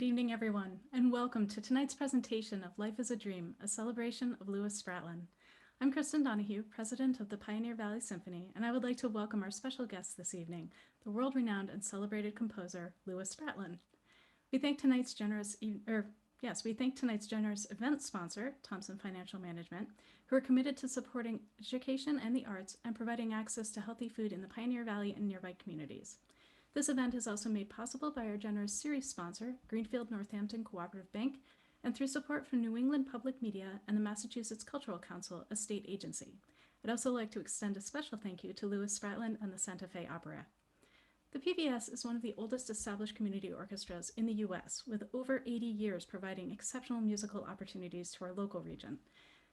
Good evening, everyone, and welcome to tonight's presentation of Life is a Dream, a celebration of Lewis Spratlan. I'm Kristen Donahue, president of the Pioneer Valley Symphony, and I would like to welcome our special guest this evening, the world-renowned and celebrated composer, Lewis Spratlan. We thank tonight's generous event sponsor, Thompson Financial Management, who are committed to supporting education and the arts and providing access to healthy food in the Pioneer Valley and nearby communities. This event is also made possible by our generous series sponsor, Greenfield Northampton Cooperative Bank, and through support from New England Public Media and the Massachusetts Cultural Council, a state agency. I'd also like to extend a special thank you to Lewis Spratlan and the Santa Fe Opera. The PVS is one of the oldest established community orchestras in the U.S., with over 80 years providing exceptional musical opportunities to our local region.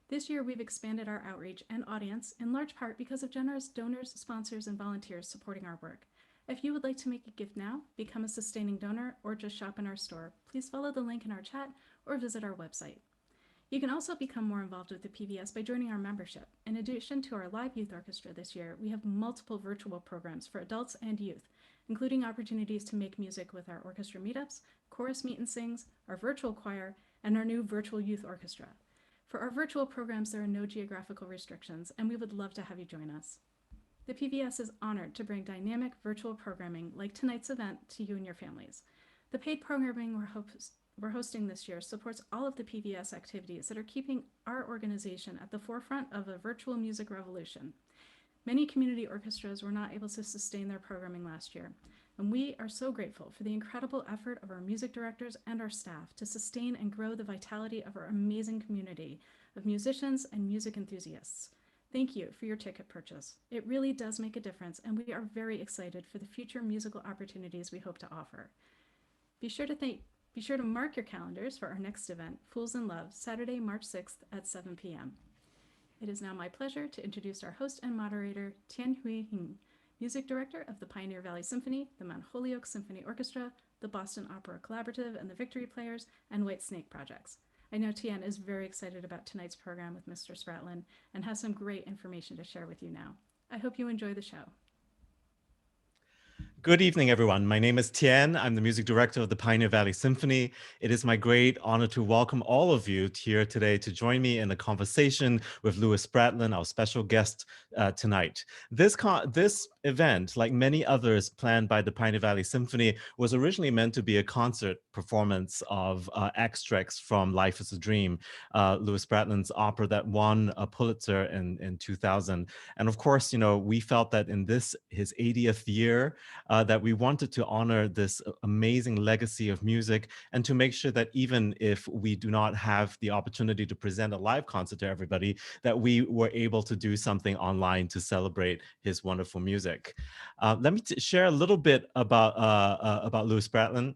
This year, we've expanded our outreach and audience, in large part because of generous donors, sponsors, and volunteers supporting our work. If you would like to make a gift now, become a sustaining donor, or just shop in our store, please follow the link in our chat or visit our website. You can also become more involved with the PVS by joining our membership. In addition to our live youth orchestra this year, we have multiple virtual programs for adults and youth, including opportunities to make music with our orchestra meetups, chorus meet and sings, our virtual choir, and our new virtual youth orchestra. For our virtual programs, there are no geographical restrictions, and we would love to have you join us. The PVS is honored to bring dynamic virtual programming like tonight's event to you and your families. The paid programming we're hosting this year supports all of the PVS activities that are keeping our organization at the forefront of a virtual music revolution. Many community orchestras were not able to sustain their programming last year, and we are so grateful for the incredible effort of our music directors and our staff to sustain and grow the vitality of our amazing community of musicians and music enthusiasts. Thank you for your ticket purchase. It really does make a difference, and we are very excited for the future musical opportunities we hope to offer. Be sure to mark your calendars for our next event, Fools in Love, Saturday, March 6th at 7 p.m. It is now my pleasure to introduce our host and moderator, Tianhui, music director of the Pioneer Valley Symphony, the Mount Holyoke Symphony Orchestra, the Boston Opera Collaborative and the Victory Players, and White Snake Projects. I know Tian is very excited about tonight's program with Mr. Spratlan and has some great information to share with you now. I hope you enjoy the show. Good evening, everyone. My name is Tian. I'm the music director of the Pioneer Valley Symphony. It is my great honor to welcome all of you here today to join me in a conversation with Lewis Spratlan, our special guest tonight. This event, like many others planned by the Pioneer Valley Symphony, was originally meant to be a concert performance of extracts from Life is a Dream, Lewis Spratlan's opera that won a Pulitzer in 2000. And of course, we felt that in his 80th year, that we wanted to honor this amazing legacy of music and to make sure that even if we do not have the opportunity to present a live concert to everybody, that we were able to do something online to celebrate his wonderful music. Let me share a little bit about Lewis Spratlan.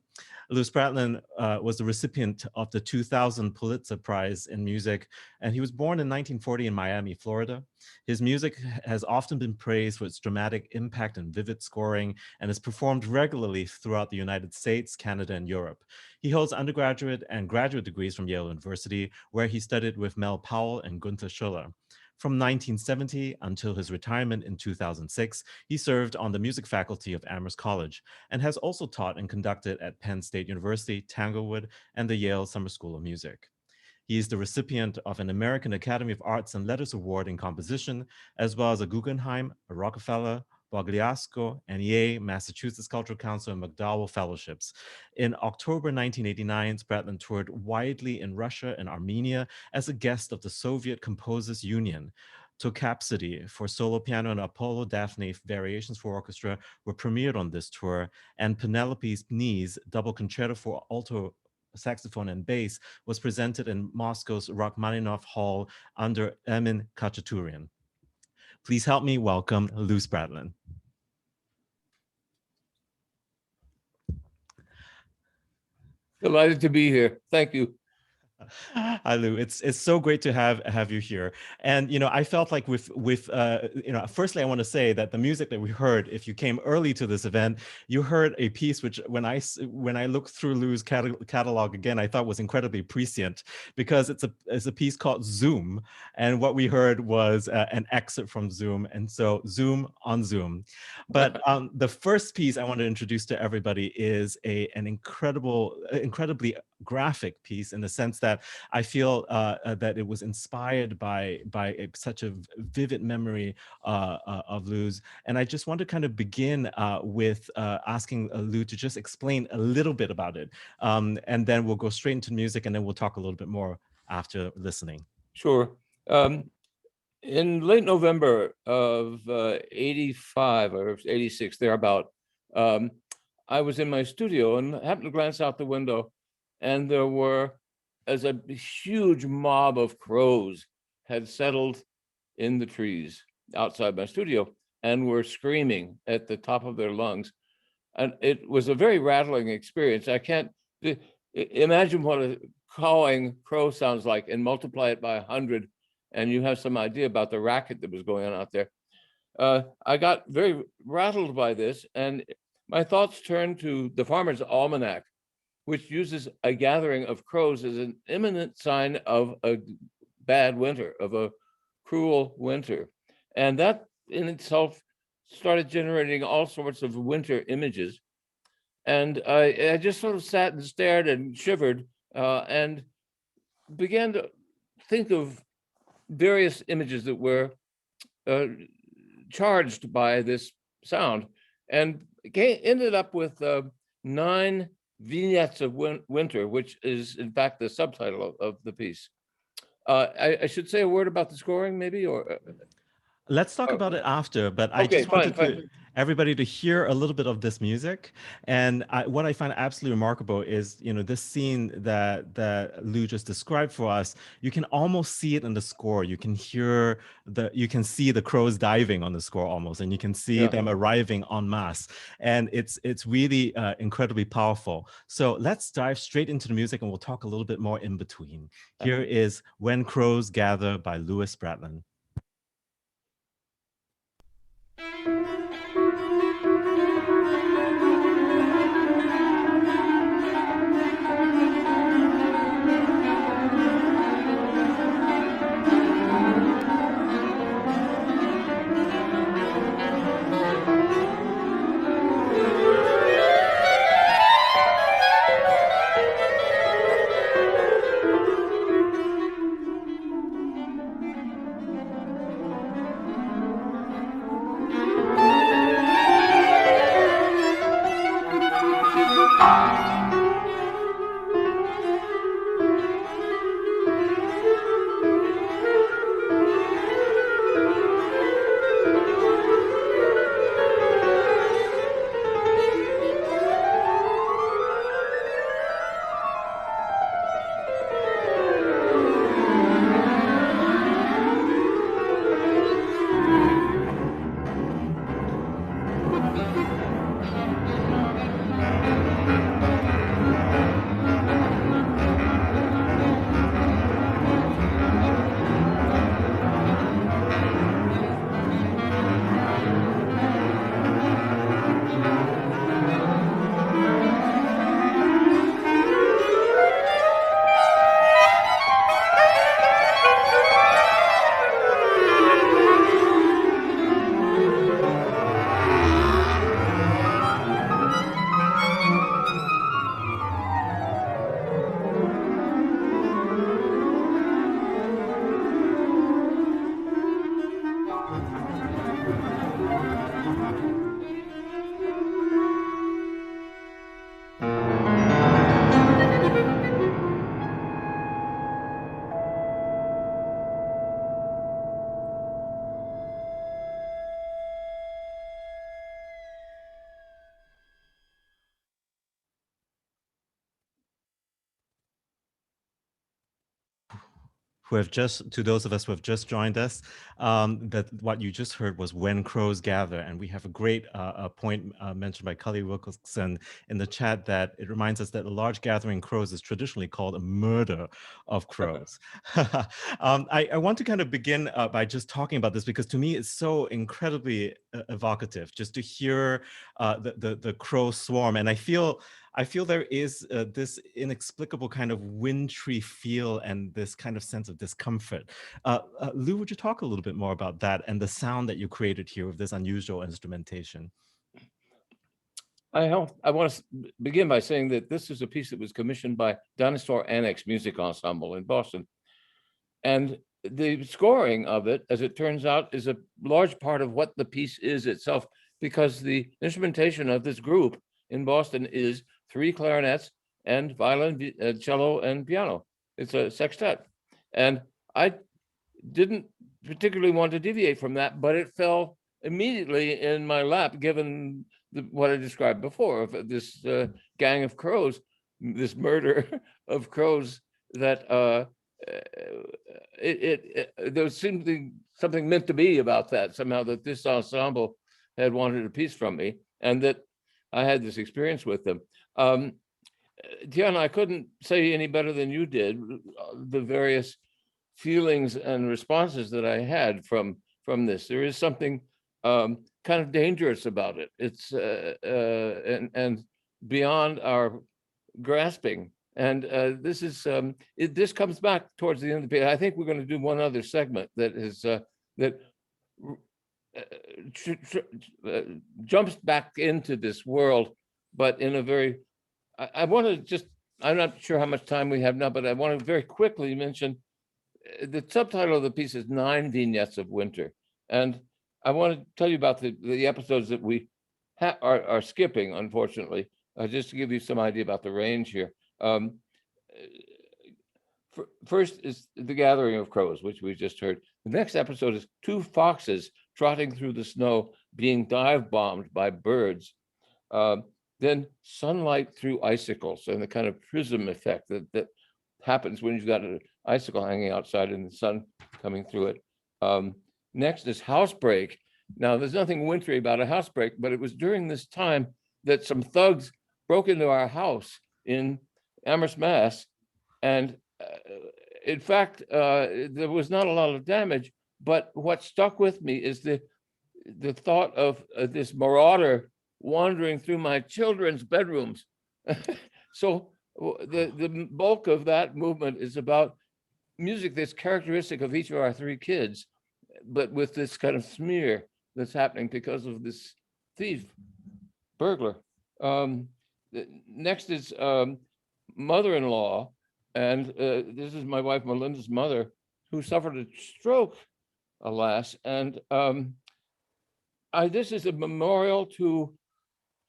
Lewis Spratlan was the recipient of the 2000 Pulitzer Prize in Music, and he was born in 1940 in Miami, Florida. His music has often been praised for its dramatic impact and vivid scoring, and is performed regularly throughout the United States, Canada, and Europe. He holds undergraduate and graduate degrees from Yale University, where he studied with Mel Powell and Gunther Schuller. From 1970 until his retirement in 2006, he served on the music faculty of Amherst College and has also taught and conducted at Penn State University, Tanglewood, and the Yale Summer School of Music. He is the recipient of an American Academy of Arts and Letters Award in Composition, as well as a Guggenheim, a Rockefeller, Bogliasco, and Yale, Massachusetts Cultural Council, and McDowell Fellowships. In October 1989, Spratlan toured widely in Russia and Armenia as a guest of the Soviet Composers Union. Tokapsody for solo piano and Apollo Daphne Variations for Orchestra were premiered on this tour, and Penelope's Knees, double concerto for alto saxophone and bass, was presented in Moscow's Rachmaninoff Hall under Emin Khachaturian. Please help me welcome Lou Spratlan. Delighted to be here. Thank you. Hi Lou, it's so great to have you here. And I felt like with firstly I want to say that the music that we heard, if you came early to this event, you heard a piece which when I looked through Lou's catalog again, I thought was incredibly prescient because it's a piece called Zoom, and what we heard was an excerpt from Zoom, and so Zoom on Zoom. But the first piece I want to introduce to everybody is an incredibly graphic piece in the sense that I feel that it was inspired by such a vivid memory of Lou's. And I just want to kind of begin with asking Lou to just explain a little bit about it. And then we'll go straight into music, and then we'll talk a little bit more after listening. Sure. In late November of 85 or 86, thereabout, I was in my studio and happened to glance out the window, and there were, as a huge mob of crows had settled in the trees outside my studio and were screaming at the top of their lungs. And it was a very rattling experience. I can't imagine what a cawing crow sounds like and multiply it by 100, and you have some idea about the racket that was going on out there. I got very rattled by this, and my thoughts turned to the Farmer's Almanac, which uses a gathering of crows as an imminent sign of a bad winter, of a cruel winter. And that in itself started generating all sorts of winter images. And I just sort of sat and stared and shivered and began to think of various images that were charged by this sound, and ended up with 9 vignettes of winter, which is in fact the subtitle of the piece. I should say a word about the scoring, maybe, or Let's talk about it after, but I okay, just wanted fine. everybody to hear a little bit of this music. And what I find absolutely remarkable is, this scene that Lou just described for us. You can almost see it in the score. You can you can see the crows diving on the score almost, and you can see them arriving en masse. And it's really incredibly powerful. So let's dive straight into the music, and we'll talk a little bit more in between. Here is When Crows Gather by Lewis Spratlan. to those of us who have just joined us, that what you just heard was When Crows Gather. And we have a great point mentioned by Cully Wilkinson in the chat that it reminds us that a large gathering of crows is traditionally called a murder of crows. I want to kind of begin by just talking about this, because to me it's so incredibly evocative just to hear the crow swarm. And I feel there is this inexplicable kind of wintry feel and this kind of sense of discomfort. Lou, would you talk a little bit more about that and the sound that you created here with this unusual instrumentation? I want to begin by saying that this is a piece that was commissioned by Dinosaur Annex Music Ensemble in Boston. And the scoring of it, as it turns out, is a large part of what the piece is itself, because the instrumentation of this group in Boston is 3 clarinets and violin, cello, and piano. It's a sextet. And I didn't particularly want to deviate from that, but it fell immediately in my lap, given what I described before of this gang of crows, this murder of crows, that there seemed to be something meant to be about that somehow, that this ensemble had wanted a piece from me, and that I had this experience with them. Tian, I couldn't say any better than you did the various feelings and responses that I had from this. There is something kind of dangerous about it. It's and beyond our grasping. And this is this comes back towards the end of the piece. I think we're going to do one other segment that is that jumps back into this world, but in a very. I want to just. I'm not sure how much time we have now, but I want to very quickly mention the subtitle of the piece is 9 Vignettes of Winter, and I want to tell you about the episodes that we are skipping, unfortunately, just to give you some idea about the range here. First is The Gathering of Crows, which we just heard. The next episode is 2 foxes trotting through the snow being dive bombed by birds. Then Sunlight Through Icicles, and the kind of prism effect that happens when you've got an icicle hanging outside and the sun coming through it. Next is Housebreak. Now, there's nothing wintry about a housebreak, but it was during this time that some thugs broke into our house in Amherst, Mass. And in fact, there was not a lot of damage, but what stuck with me is the thought of this marauder wandering through my children's bedrooms. So the bulk of that movement is about music that's characteristic of each of our 3 kids, but with this kind of smear that's happening because of this thief, burglar. Next is Mother-in-Law, and this is my wife Melinda's mother, who suffered a stroke, alas. And this is a memorial to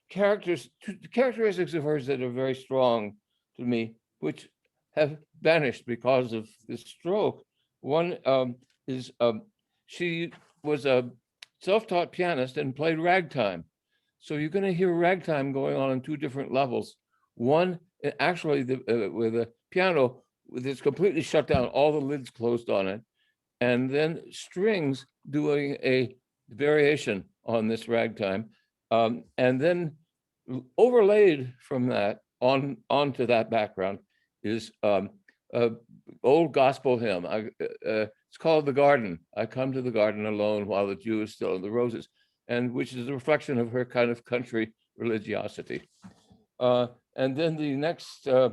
characteristics of hers that are very strong to me, which have vanished because of this stroke. One is she was a self-taught pianist and played ragtime. So you're going to hear ragtime going on 2 different levels. One, actually, with a piano that's completely shut down, all the lids closed on it, and then strings doing a variation on this ragtime, and then overlaid from that onto that background is an old gospel hymn. It's called "The Garden." I come to the garden alone while the dew is still in the roses, and which is a reflection of her kind of country religiosity. And then the next, I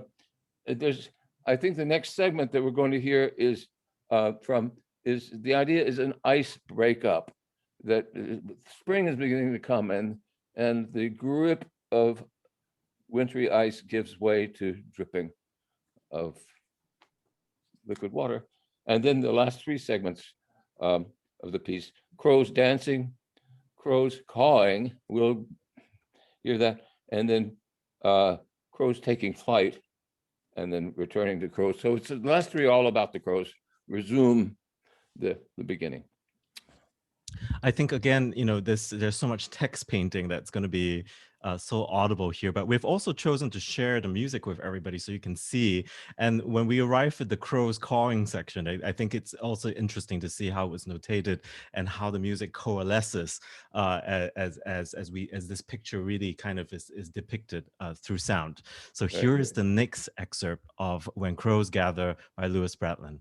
think the next segment that we're going to hear is the idea is an ice breakup, that spring is beginning to come, and the grip of wintry ice gives way to dripping of liquid water. And then the last 3 segments of the piece: crows dancing, crows cawing, we'll hear that, and then crows taking flight, and then returning to crows. So it's the last 3 all about the crows. Resume the beginning. I think again, there's so much text painting that's going to be so audible here, but we've also chosen to share the music with everybody so you can see. And when we arrive at the crows cawing section, I think it's also interesting to see how it was notated and how the music coalesces as this picture really kind of is depicted through sound. So here is the next excerpt of When Crows Gather by Lewis Spratlan.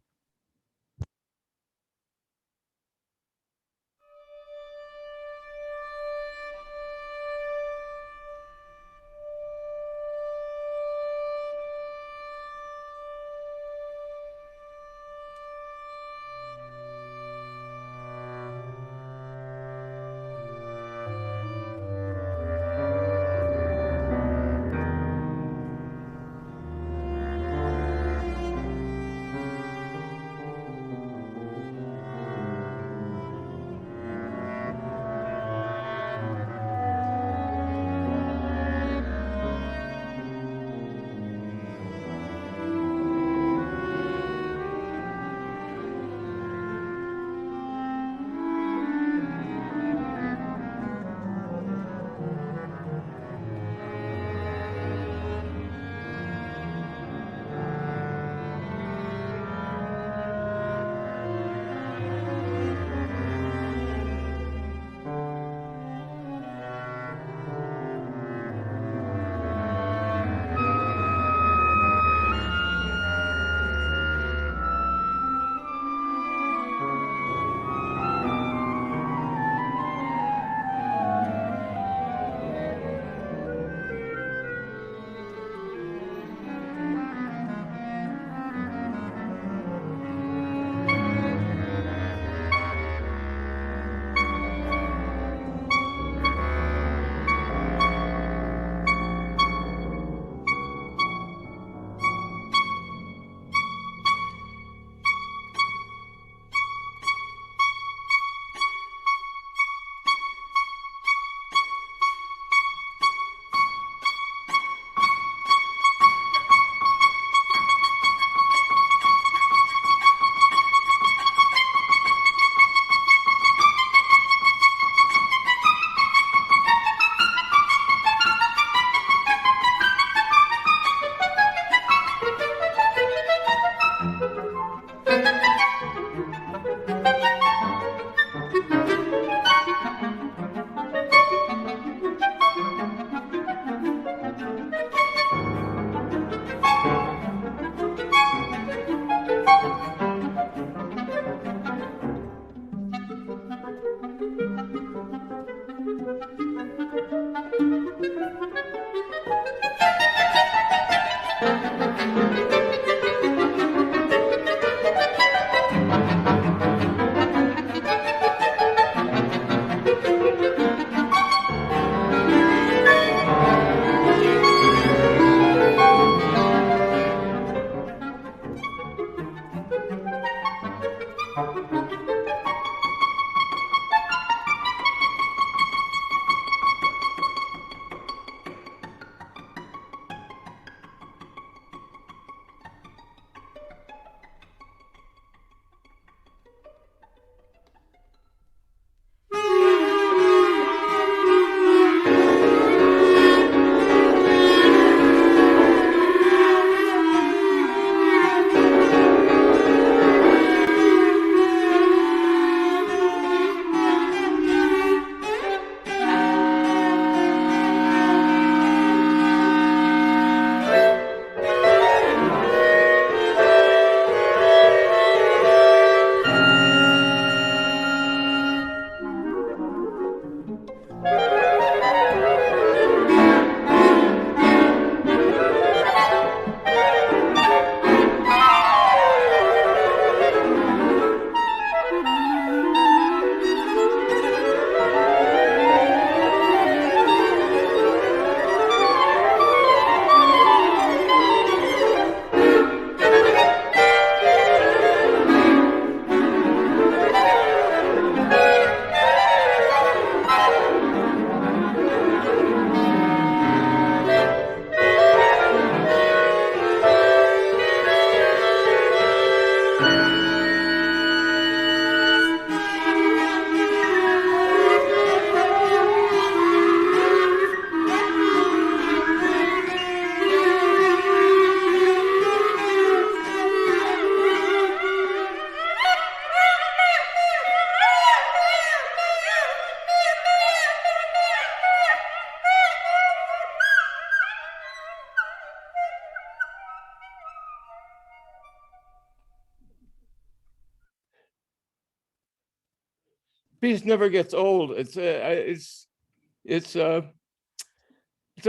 piece never gets old. It's a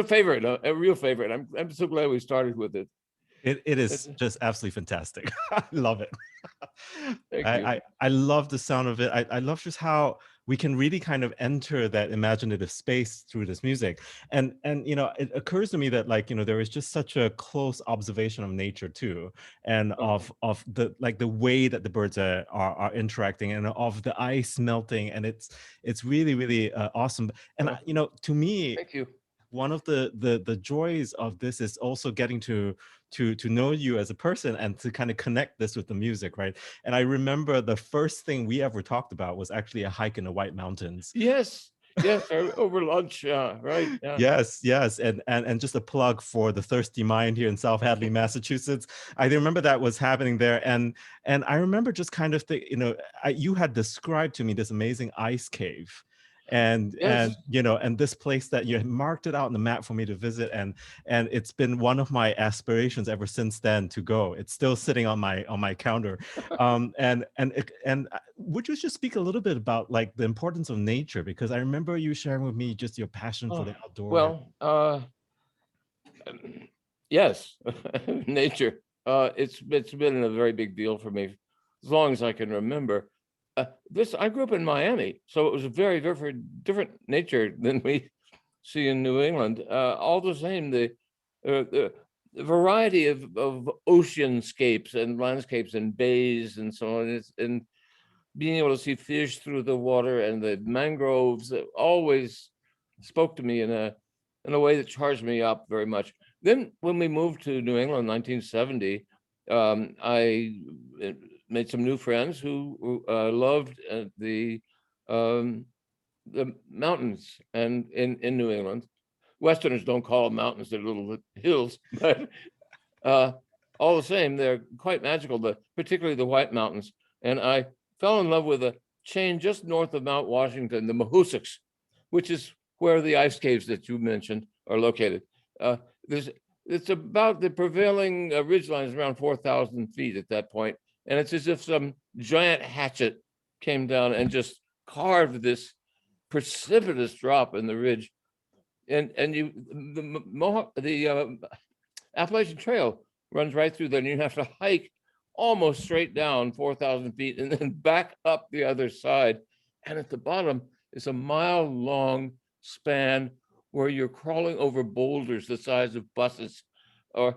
favorite, a real favorite. I'm so glad we started with it. It is just absolutely fantastic. I love it. Thank you. I love the sound of it. I love just how we can really kind of enter that imaginative space through this music. And you know, it occurs to me that, like, you know, there is just such a close observation of nature too, and of the, like, the way that the birds are interacting, and of the ice melting, and it's really, really awesome. And you know, to me, Thank you. one of the joys of this is also getting to know you as a person and to kind of connect this with the music, right? And I remember the first thing we ever talked about was actually a hike in the White Mountains. Yes, over lunch, right? Yeah. Yes, and just a plug for the Thirsty Mind here in South Hadley, Massachusetts. I remember that was happening there, and I remember just kind of you know, you had described to me this amazing ice cave, and Yes. you know, and this place that you had marked it out on the map for me to visit, and it's been one of my aspirations ever since then to go. It's still sitting on my counter. And would you just speak a little bit about, like, the importance of nature, because I remember you sharing with me just your passion for the outdoor. Well, yes, nature. It's been a very big deal for me as long as I can remember. I grew up in Miami, so it was a very, very different nature than we see in New England. All the same, the variety of oceanscapes and landscapes and bays and so on, and being able to see fish through the water, and the mangroves always spoke to me in a way that charged me up very much. Then when we moved to New England in 1970, I made some new friends who loved the mountains and in New England. Westerners don't call them mountains, they're little hills, but all the same, they're quite magical, particularly the White Mountains. And I fell in love with a chain just north of Mount Washington, the Mahoosucs, which is where the ice caves that you mentioned are located. It's about the prevailing ridgeline is around 4,000 feet at that point, and it's as if some giant hatchet came down and just carved this precipitous drop in the ridge. And the Appalachian Trail runs right through there, and you have to hike almost straight down 4,000 feet and then back up the other side. And at the bottom is a mile-long span where you're crawling over boulders the size of buses, or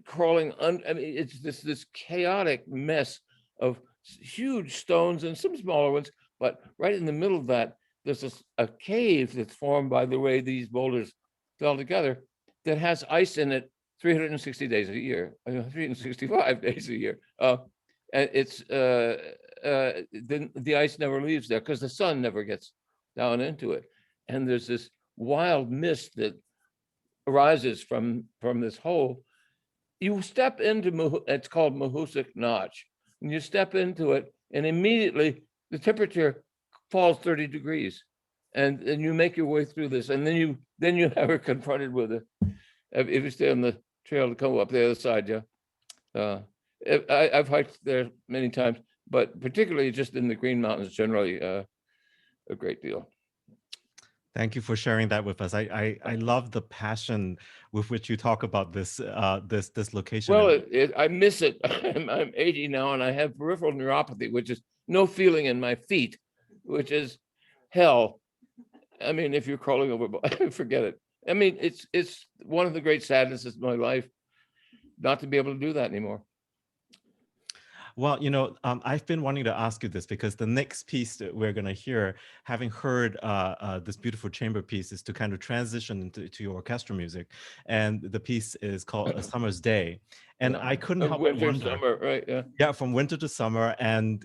crawling I mean, it's this chaotic mess of huge stones and some smaller ones, but right in the middle of that, there's a cave that's formed by the way these boulders fell together that has ice in it 360 days a year, 365 days a year. And it's the ice never leaves there because the sun never gets down into it. And there's this wild mist that arises from this hole. You step into it's called Mahoosuc Notch, and you step into it, and immediately the temperature falls 30 degrees, and you make your way through this, and then you are confronted with it if you stay on the trail to come up the other side. Yeah, I've hiked there many times, but particularly just in the Green Mountains, generally a great deal. Thank you for sharing that with us. I love the passion with which you talk about this this location. Well, I miss it. I'm 80 now, and I have peripheral neuropathy, which is no feeling in my feet, which is hell. I mean, if you're crawling over, forget it. I mean, it's one of the great sadnesses of my life not to be able to do that anymore. Well, you know, I've been wanting to ask you this because the next piece that we're going to hear, having heard this beautiful chamber piece, is to kind of transition into your orchestral music. And the piece is called A Summer's Day. And I couldn't help but winter, wonder. summer, right? Yeah. Yeah, from winter to summer, and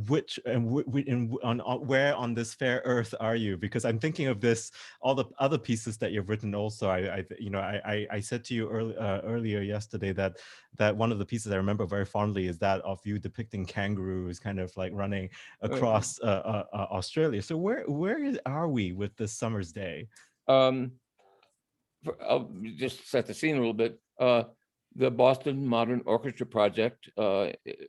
which and where on this fair earth are you? Because I'm thinking of this, all the other pieces that you've written. Also, I said to you earlier yesterday that one of the pieces I remember very fondly is that of you depicting kangaroos kind of like running across Australia. So where are we with this summer's day? I'll just set the scene a little bit. The Boston Modern Orchestra Project,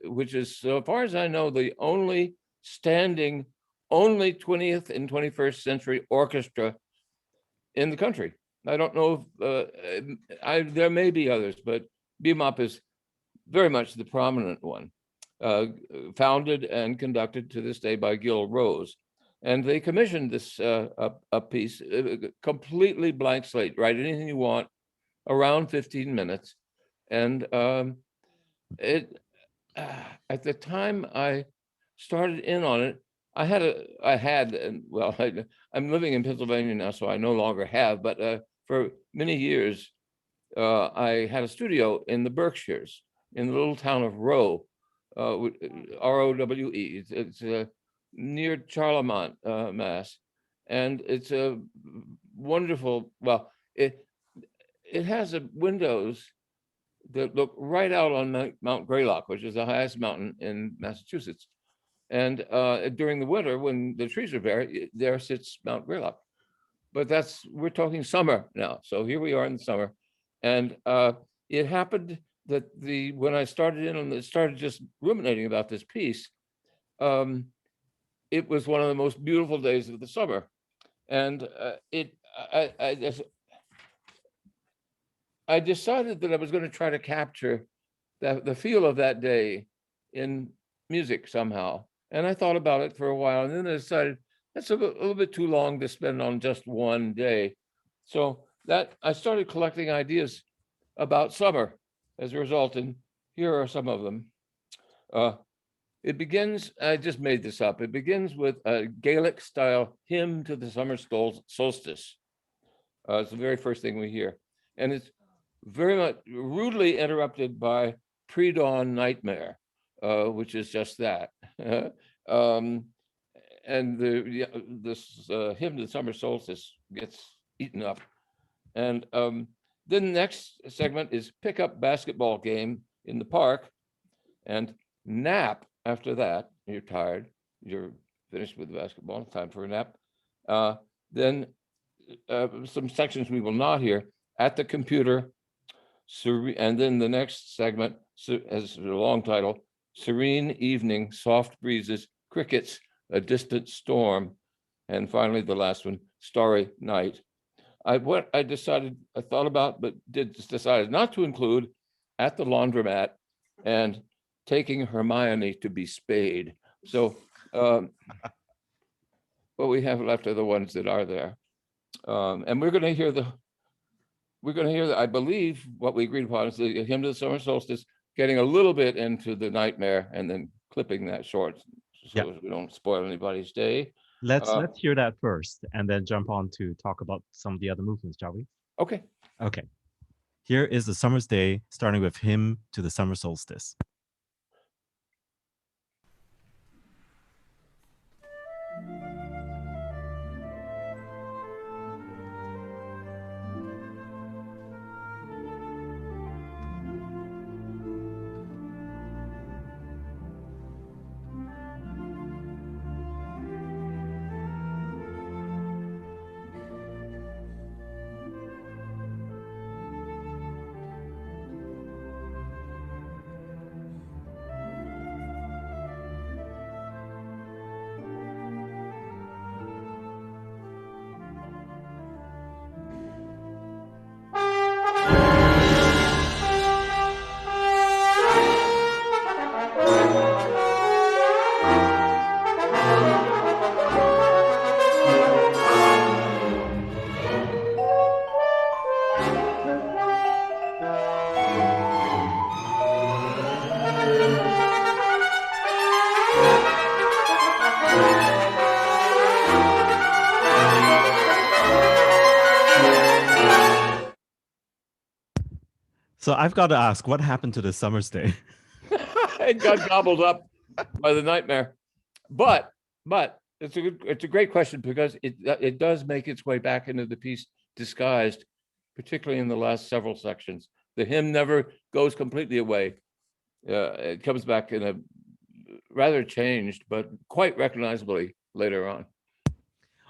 which is, so far as I know, the only standing only 20th and 21st century orchestra in the country. I don't know if there may be others, but BMOP is very much the prominent one, founded and conducted to this day by Gil Rose. And they commissioned this a piece, completely blank slate, write anything you want, around 15 minutes. And at the time I started in on it, I'm living in Pennsylvania now, so I no longer have, but for many years, I had a studio in the Berkshires, in the little town of Rowe, R-O-W-E. It's near Charlemont, Mass. And it's a wonderful, well, it has windows that look right out on Mount Greylock, which is the highest mountain in Massachusetts. And during the winter, when the trees are bare, there sits Mount Greylock. But we're talking summer now. So here we are in the summer. And it happened that when I started just ruminating about this piece, it was one of the most beautiful days of the summer. And I decided that I was going to try to capture the feel of that day in music somehow. And I thought about it for a while, and then I decided that's a little bit too long to spend on just one day. So I started collecting ideas about summer as a result, and here are some of them. It begins, I just made this up, it begins with a Gaelic style hymn to the summer solstice. It's the very first thing we hear. And it's very much rudely interrupted by pre-dawn nightmare, which is just that. And this hymn to the summer solstice gets eaten up. And then the next segment is pickup basketball game in the park, and nap after that. You're tired, you're finished with basketball, time for a nap. Then some sections we will not hear, at the computer, and then the next segment has a long title, Serene Evening, Soft Breezes, Crickets, A Distant Storm, and finally the last one, Starry Night. I thought about, but decided not to include At the Laundromat and Taking Hermione to be Spayed. So what we have left are the ones that are there. And we're going to hear I believe what we agreed upon is the hymn to the summer solstice, getting a little bit into the nightmare and then clipping that short so we don't spoil anybody's day. Let's hear that first and then jump on to talk about some of the other movements, shall we? Okay. Okay. Here is the summer's day, starting with hymn to the summer solstice. So I've got to ask, what happened to the summer's day? It got gobbled up by the nightmare. But it's a great question, because it does make its way back into the piece disguised, particularly in the last several sections. The hymn never goes completely away. It comes back in a rather changed, but quite recognizably later on.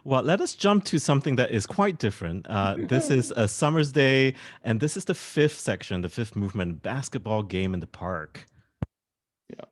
Well, let us jump to something that is quite different. This is a summer's day, and this is the fifth section, the fifth movement, basketball game in the park. Yeah.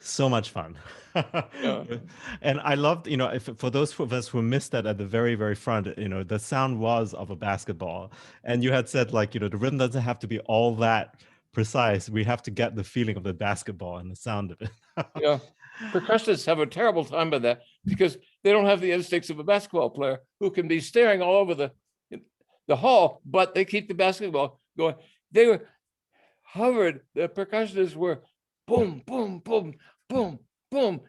So much fun. Yeah. And I loved, if, for those of us who missed that at the very, very front, the sound was of a basketball. And you had said, like, the rhythm doesn't have to be all that precise. We have to get the feeling of the basketball and the sound of it. Yeah. Percussionists have a terrible time with that because they don't have the instincts of a basketball player who can be staring all over the hall, but they keep the basketball going. They were hovered, the percussionists were boom, boom, boom, boom, boom.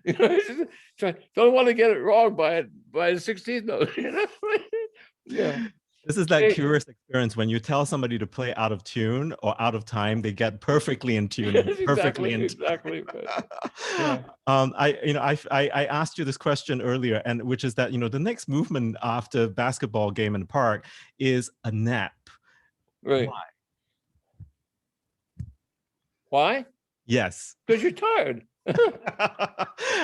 Don't want to get it wrong by the 16th note. Yeah. This is that curious experience when you tell somebody to play out of tune or out of time, they get perfectly in tune. Yes, Perfectly exactly. Yeah. I asked you this question earlier, and which is that the next movement after basketball game in the park is a nap. Right. Why? Yes. Because you're tired.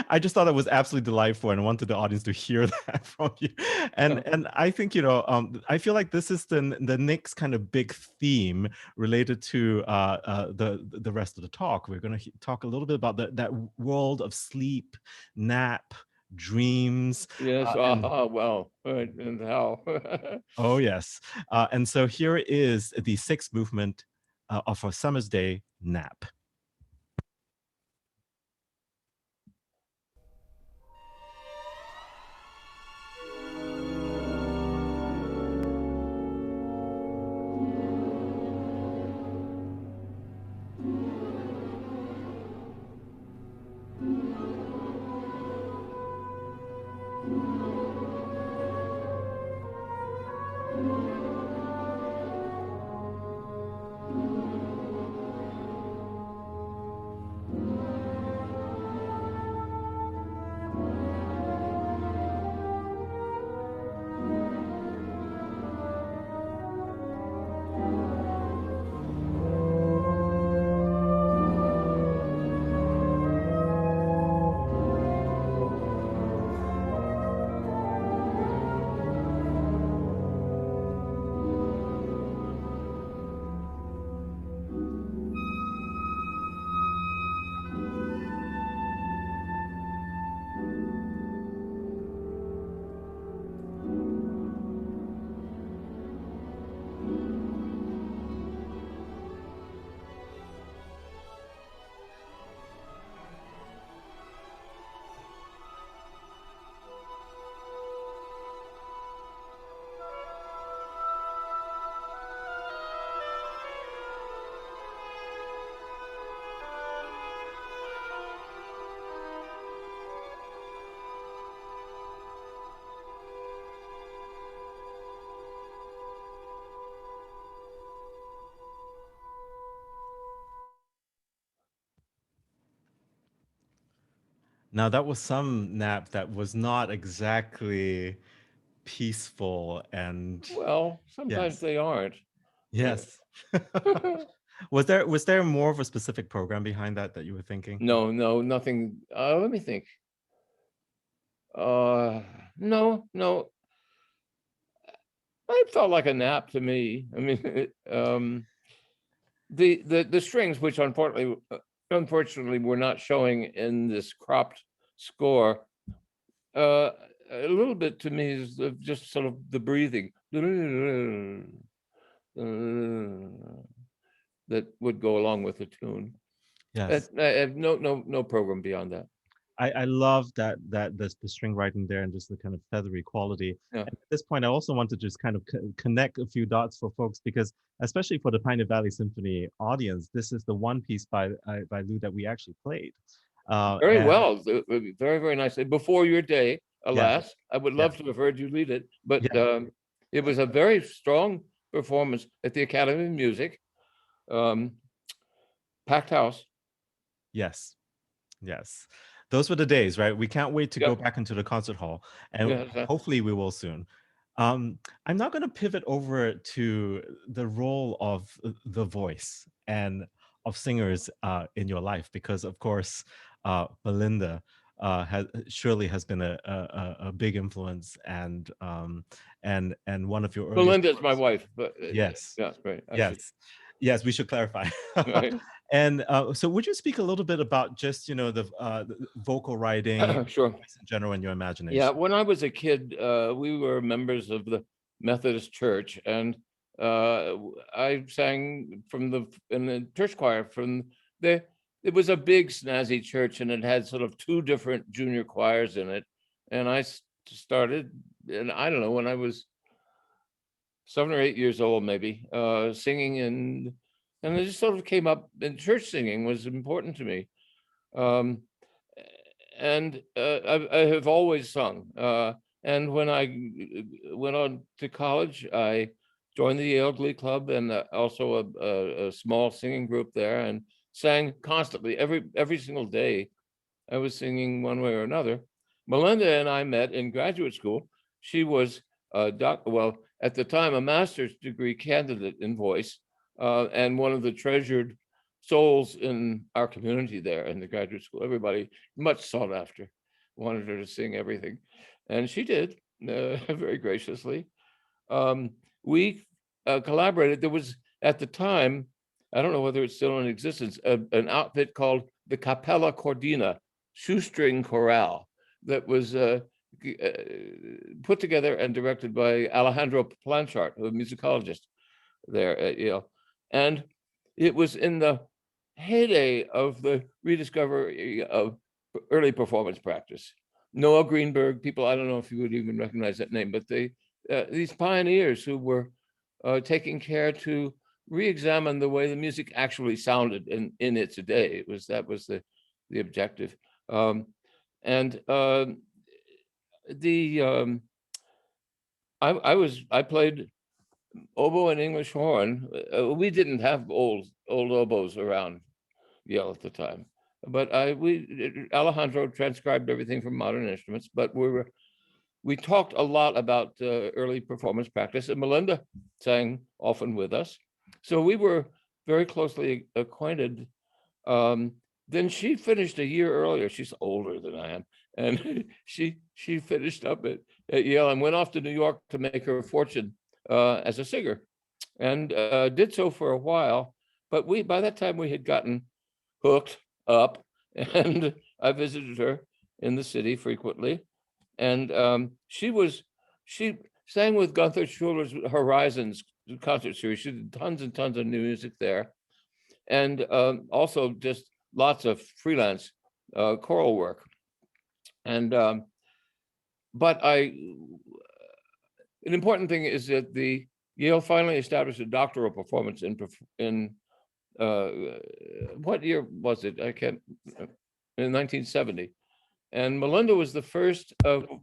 I just thought it was absolutely delightful, and I wanted the audience to hear that from you. And I think I feel like this is the next kind of big theme related to the rest of the talk. We're going to talk a little bit about that world of sleep, nap, dreams. Yes. Well, right, and how? Oh yes. And so here is the sixth movement of a summer's day nap. Now that was some nap that was not exactly peaceful and Well, sometimes yes. they aren't. Yes. Was there more of a specific program behind that you were thinking? No, nothing. Let me think. No, it felt like a nap to me. I mean, the strings, which unfortunately were not showing in this cropped score, a little bit to me is just sort of the breathing that would go along with the tune. Yes. I have no program beyond that. I love that the string writing there and just the kind of feathery quality. Yeah. And at this point, I also want to just kind of connect a few dots for folks because, especially for the Pioneer Valley Symphony audience, this is the one piece by Lou that we actually played. Very And well, very, very nicely. Before your day, yeah, alas, I would yeah, love to have heard you lead it, but yeah, it was a very strong performance at the Academy of Music, packed house. yes, yes. Those were the days, right? We can't wait to go Yep. back into the concert hall, and Yeah. hopefully we will soon. I'm now going to pivot over to the role of the voice and of singers in your life, because of course, Belinda has been a big influence and one of your earliest. Belinda is my wife, but Yes, yeah, right. yes, yes. We should clarify. Right. And so, would you speak a little bit about just the vocal writing, Sure. voice in general, and your Yeah, imagination? when I was a kid, we were members of the Methodist Church, and I sang in the church choir from the. It was a big snazzy church, and it had sort of two different junior choirs in it. And I started, and I don't know, when I was 7 or 8 years old, maybe, singing, and it just sort of came up. And church singing was important to me. Um, and I have always sung. And when I went on to college, I joined the Yale Glee Club and also a small singing group there, and sang constantly every single day. I was singing one way or another. Melinda and I met in graduate school. She was well, at the time, a master's degree candidate in voice, and one of the treasured souls in our community there in the graduate school. Everybody much sought after, wanted her to sing everything, and she did very graciously. We collaborated. There was at the time, I don't know whether it's still in existence, an outfit called the Capella Cordina, shoestring chorale, that was put together and directed by Alejandro Planchart, a musicologist there at Yale. And it was in the heyday of the rediscovery of early performance practice. Noah Greenberg, people, I don't know if you would even recognize that name, but these pioneers who were taking care to re-examine the way the music actually sounded in its day. That was the objective. I played oboe and English horn. We didn't have old oboes around Yale at the time, but Alejandro transcribed everything from modern instruments. But we talked a lot about early performance practice, and Melinda sang often with us, so we were very closely acquainted. Then she finished a year earlier. She's older than I am, and she finished up at Yale and went off to New York to make her fortune as a singer, and did so for a while. But by that time we had gotten hooked up, and I visited her in the city frequently, and she sang with Gunther Schuller's Horizons concert series. She did tons and tons of new music there, and also just lots of freelance choral work. And but an important thing is that the Yale finally established a doctoral performance in what year was it? I can't. In 1970, and Melinda was the first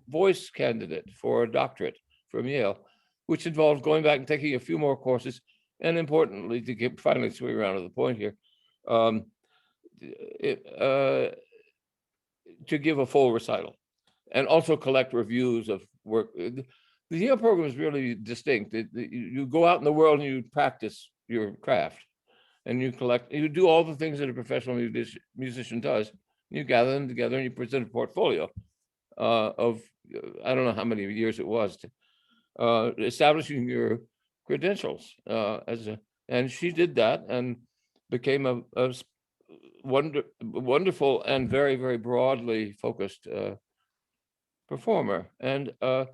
voice candidate for a doctorate from Yale, which involved going back and taking a few more courses, and importantly, to finally swing around to the point here, to give a full recital, and also collect reviews of work. The Yale program is really distinct. You go out in the world and you practice your craft. and you collect, you do all the things that a professional musician does. You gather them together and you present a portfolio of, I don't know how many years it was, establishing your credentials and she did that and became a wonderful and very, very broadly focused performer. And the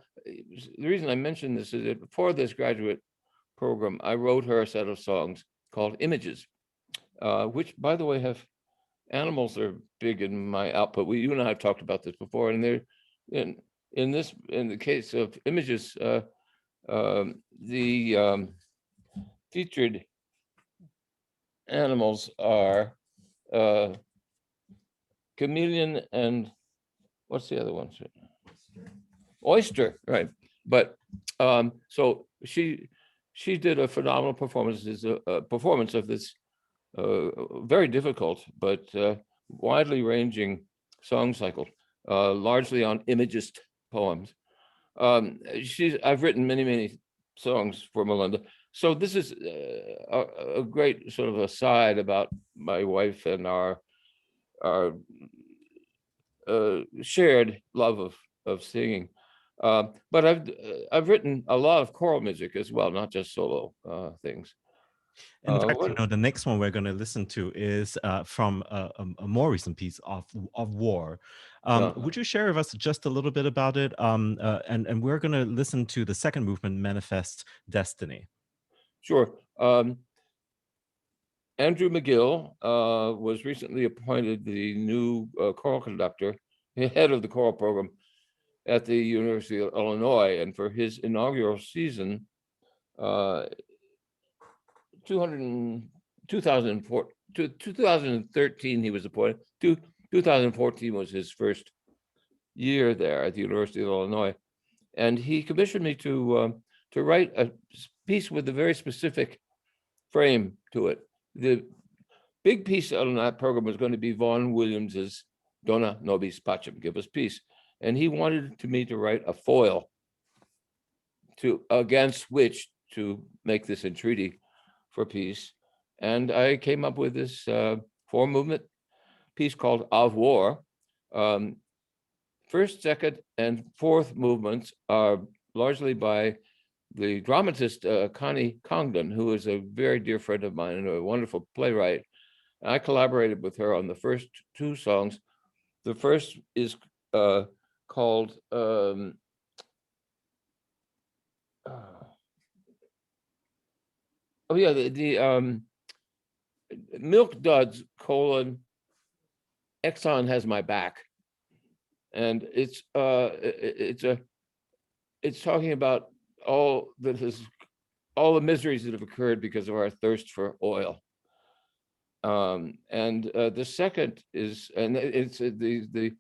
reason I mention this is that before this graduate program, I wrote her a set of songs called Images, which, by the way, have animals are big in my output. You and I have talked about this before, and they're in the case of Images, the featured animals are chameleon and what's the other one? Oyster, right? But so she did a phenomenal performance. Is a performance of this very difficult but widely ranging song cycle, largely on Imagist poems. I've written many songs for Melinda. So this is a great sort of aside about my wife and our shared love of singing. But I've written a lot of choral music as well, not just solo things. In fact, the next one we're going to listen to is from a more recent piece of War. Would you share with us just a little bit about it? And we're going to listen to the second movement, Manifest Destiny. Sure. Andrew McGill was recently appointed the new choral conductor, head of the choral program at the University of Illinois. And for his inaugural season, 2013, he was appointed. 2014 was his first year there at the University of Illinois. And he commissioned me to write a piece with a very specific frame to it. The big piece on that program was going to be Vaughan Williams's Dona Nobis Pacem, Give Us Peace. And he wanted me to write a foil against which to make this entreaty for peace. And I came up with this 4-movement piece called Of War. First, second, and fourth movements are largely by the dramatist Connie Congdon, who is a very dear friend of mine and a wonderful playwright. I collaborated with her on the first 2 songs. The first is called the Milk Duds : Exxon Has My Back, and it's talking about all the miseries that have occurred because of our thirst for oil. And the second is, and it's the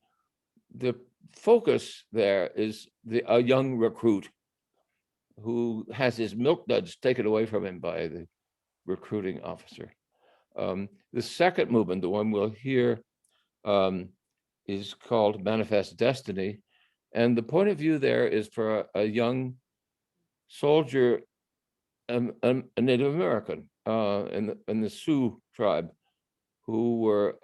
focus there is a young recruit who has his milk duds taken away from him by the recruiting officer. The second movement, the one we'll hear, is called Manifest Destiny. And the point of view there is for a young soldier, a Native American in the Sioux tribe, who were,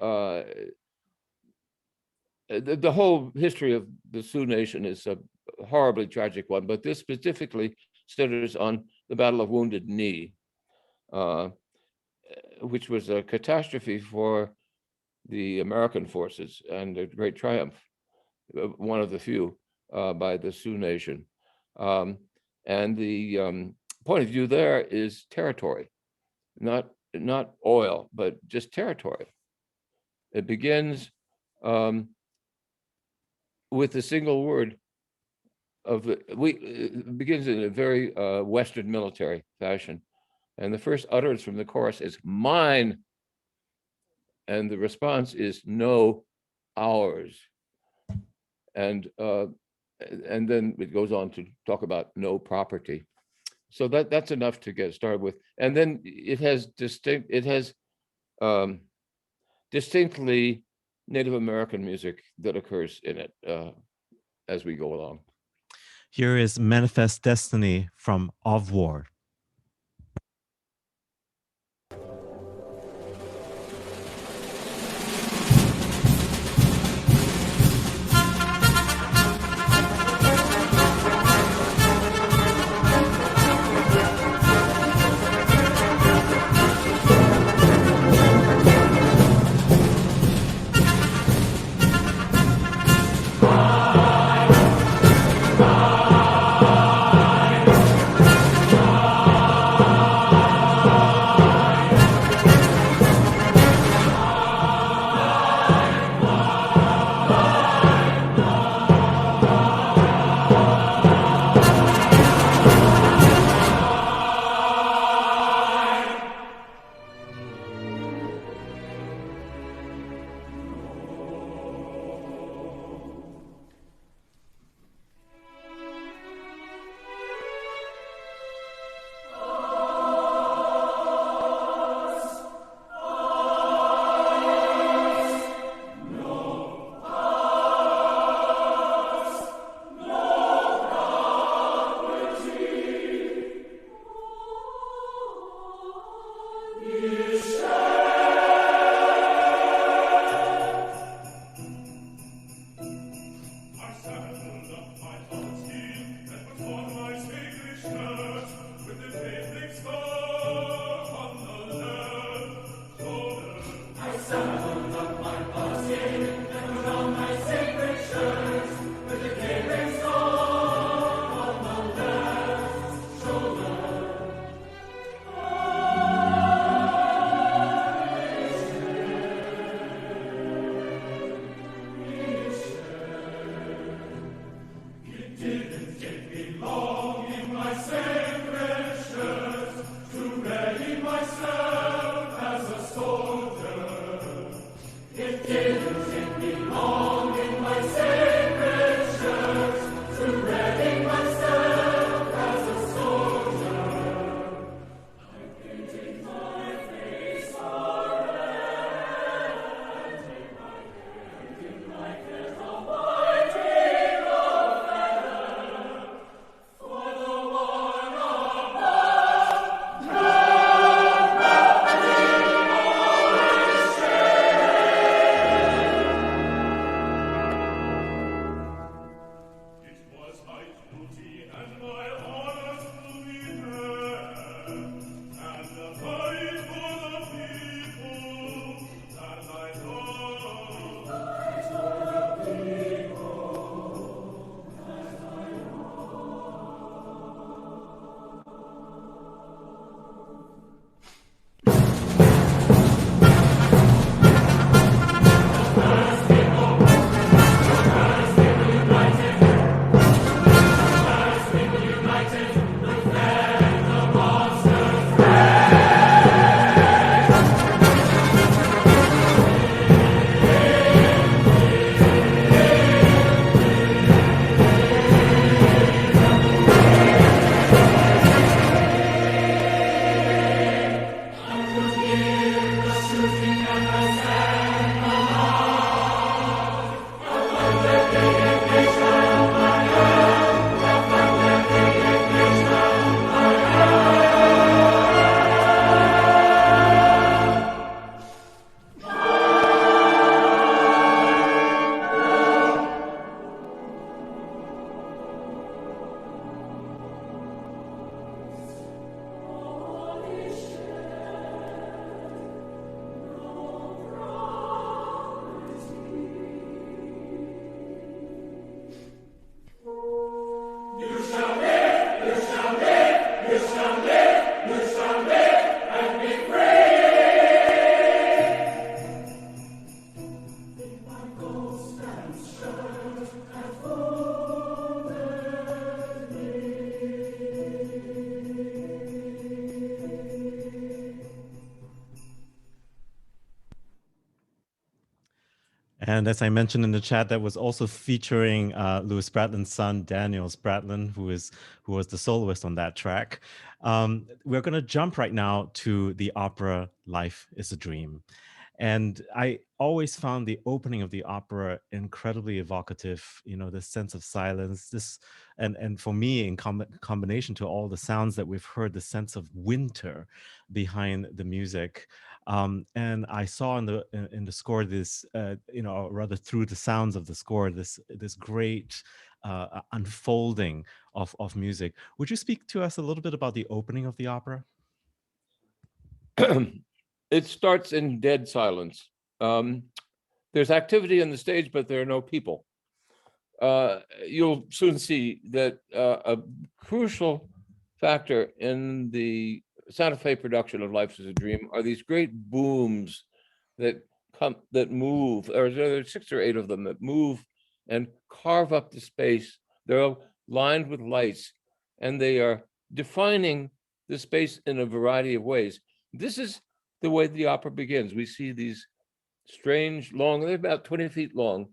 the whole history of the Sioux Nation is a horribly tragic one, but this specifically centers on the Battle of Wounded Knee, which was a catastrophe for the American forces and a great triumph, one of the few, by the Sioux Nation. And the point of view there is territory, not oil, but just territory. It begins with the single word it begins in a very Western military fashion. And the first utterance from the chorus is mine. And the response is no, ours. And then it goes on to talk about no property. So that's enough to get started with. And then it has distinctly Native American music that occurs in it as we go along. Here is Manifest Destiny from Of War. And as I mentioned in the chat, that was also featuring Lewis Spratlan's son, Daniel Spratlan, who was the soloist on that track. We're going to jump right now to the opera Life is a Dream. And I always found the opening of the opera incredibly evocative, you know, this sense of silence, and for me, in combination to all the sounds that we've heard, the sense of winter behind the music. And I saw in the score this, you know, or rather through the sounds of the score, this great unfolding of music. Would you speak to us a little bit about the opening of the opera? It starts in dead silence. There's activity on the stage, but there are no people. You'll soon see that a crucial factor in the Santa Fe production of Life is a Dream are these great booms that move, or there are 6 or 8 of them that move and carve up the space. They're lined with lights, and they are defining the space in a variety of ways. This is the way the opera begins. We see these strange, long, they're about 20 feet long,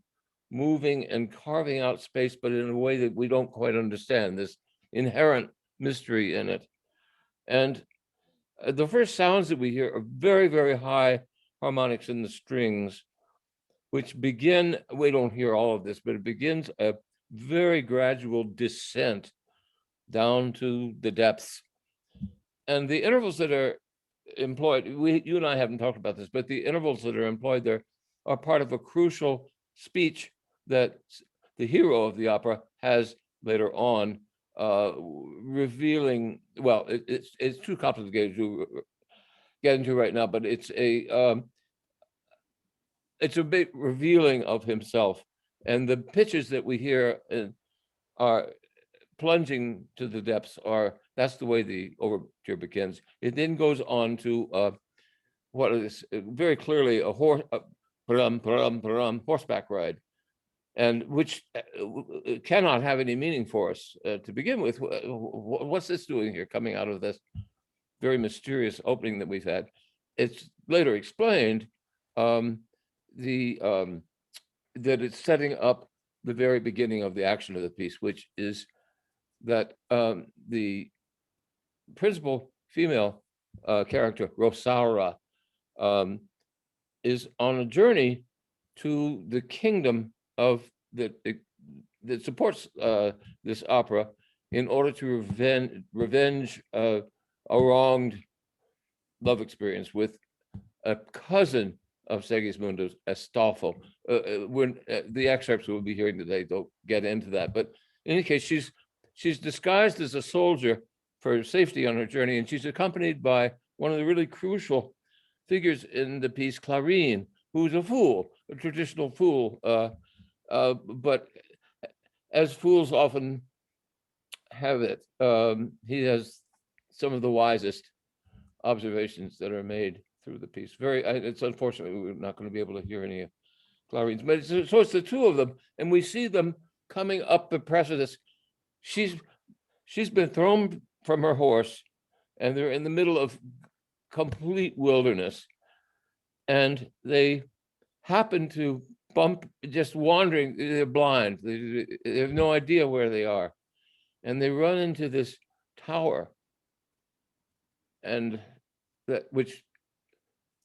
moving and carving out space, but in a way that we don't quite understand, this inherent mystery in it. And the first sounds that we hear are very, very high harmonics in the strings, which begin, we don't hear all of this, but it begins a very gradual descent down to the depths. And the intervals that are employed, you and I haven't talked about this, but the intervals that are employed there are part of a crucial speech that the hero of the opera has later on, revealing, well, it's too complicated to get into right now, but it's a bit revealing of himself. And the pitches that we hear are plunging to the depths, that's the way the overture begins. It then goes on to what is very clearly a horseback ride, and which cannot have any meaning for us to begin with. What's this doing here, coming out of this very mysterious opening that we've had? It's later explained. that it's setting up the very beginning of the action of the piece, which is that the principal female character, Rosaura, is on a journey to the kingdom of that supports this opera in order to revenge a wronged love experience with a cousin of Segismundo's, Astolfo. When the excerpts we'll be hearing today don't get into that, but in any case, she's disguised as a soldier for safety on her journey, and she's accompanied by one of the really crucial figures in the piece, Clarine, who's a fool, a traditional fool, but as fools often have it, he has some of the wisest observations that are made through the piece. It's unfortunate we're not going to be able to hear any of Clarine's, but so it's the two of them, and we see them coming up the precipice. She's been thrown from her horse, and they're in the middle of complete wilderness, and they happen to bump, just wandering. They're blind. They have no idea where they are, and they run into this tower, and which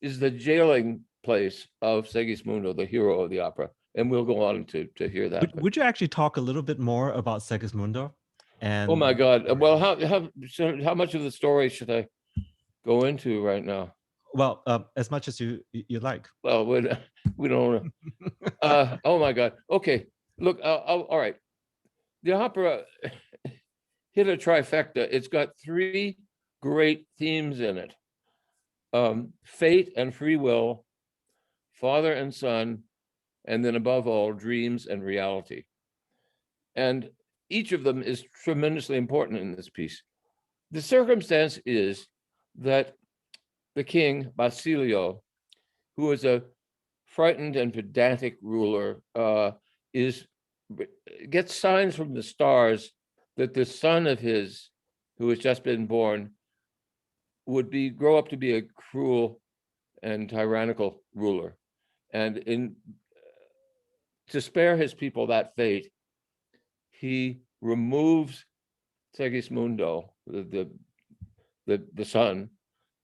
is the jailing place of Segismundo, the hero of the opera. And we'll go on to hear that. Would you actually talk a little bit more about Segismundo? And oh my God! Well, how much of the story should I go into right now? Well, as much as you like. Well, we don't. Oh my God! Okay, look. All right. The opera hit a trifecta. It's got three great themes in it: fate and free will, father and son, and then above all, dreams and reality. And each of them is tremendously important in this piece. The circumstance is that the king, Basilio, who is a frightened and pedantic ruler, gets signs from the stars that the son of his, who has just been born, would grow up to be a cruel and tyrannical ruler. And to spare his people that fate, he removes Segismundo, the son,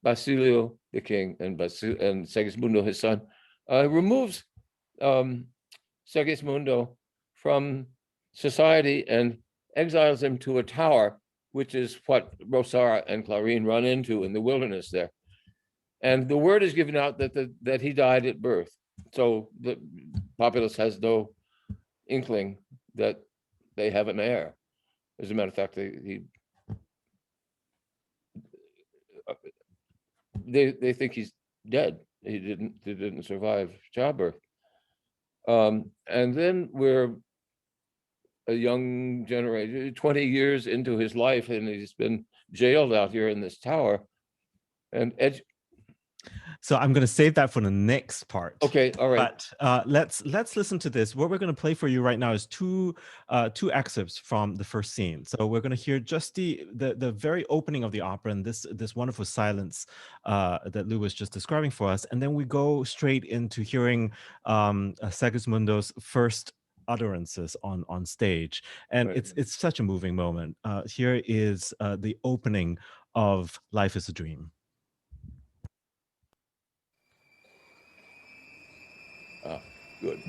Basilio, the king, and Segismundo, his son, removes Segismundo from society and exiles him to a tower, which is what Rosaura and Clarine run into in the wilderness there. And the word is given out that he died at birth. So the populace has no inkling that they have an heir. As a matter of fact, they think he's dead. He didn't survive childbirth. And then we're a young generation, 20 years into his life, and he's been jailed out here in this tower. And so I'm going to save that for the next part. Okay, all right. But let's listen to this. What we're going to play for you right now is two excerpts from the first scene. So we're going to hear just the very opening of the opera and this wonderful silence that Lou was just describing for us, and then we go straight into hearing Segismundo's first utterances on stage, and Right. it's such a moving moment. Here is the opening of Life is a Dream. Good.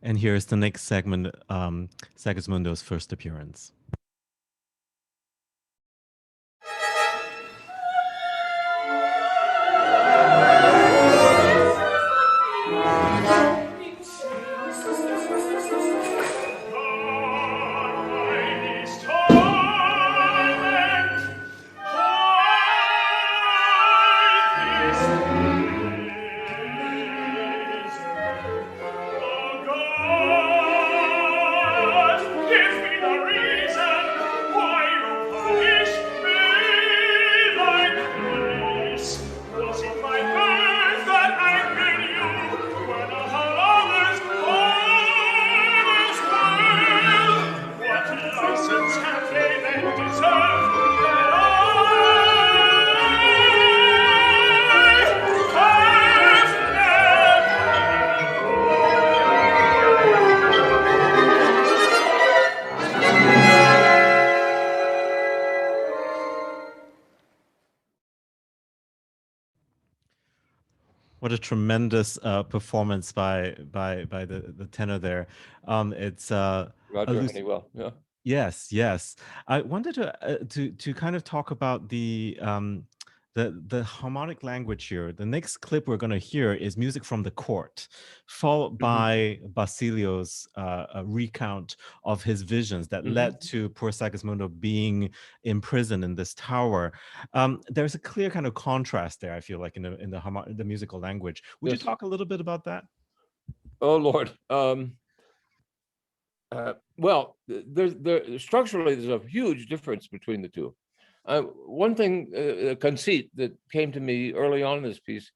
And here's the next segment, Segismundo's first appearance. What a tremendous performance by the tenor there. It's Roger Honeywell. Yeah. Yes, yes. I wanted to kind of talk about the harmonic language here. The next clip we're going to hear is music from the court, followed by Basilio's recount of his visions that led to poor Segismundo being imprisoned in this tower. There's a clear kind of contrast there, I feel like, in the musical language. Would you talk a little bit about that? Oh Lord. Well, structurally, there's a huge difference between the two. One thing, a conceit that came to me early on in this piece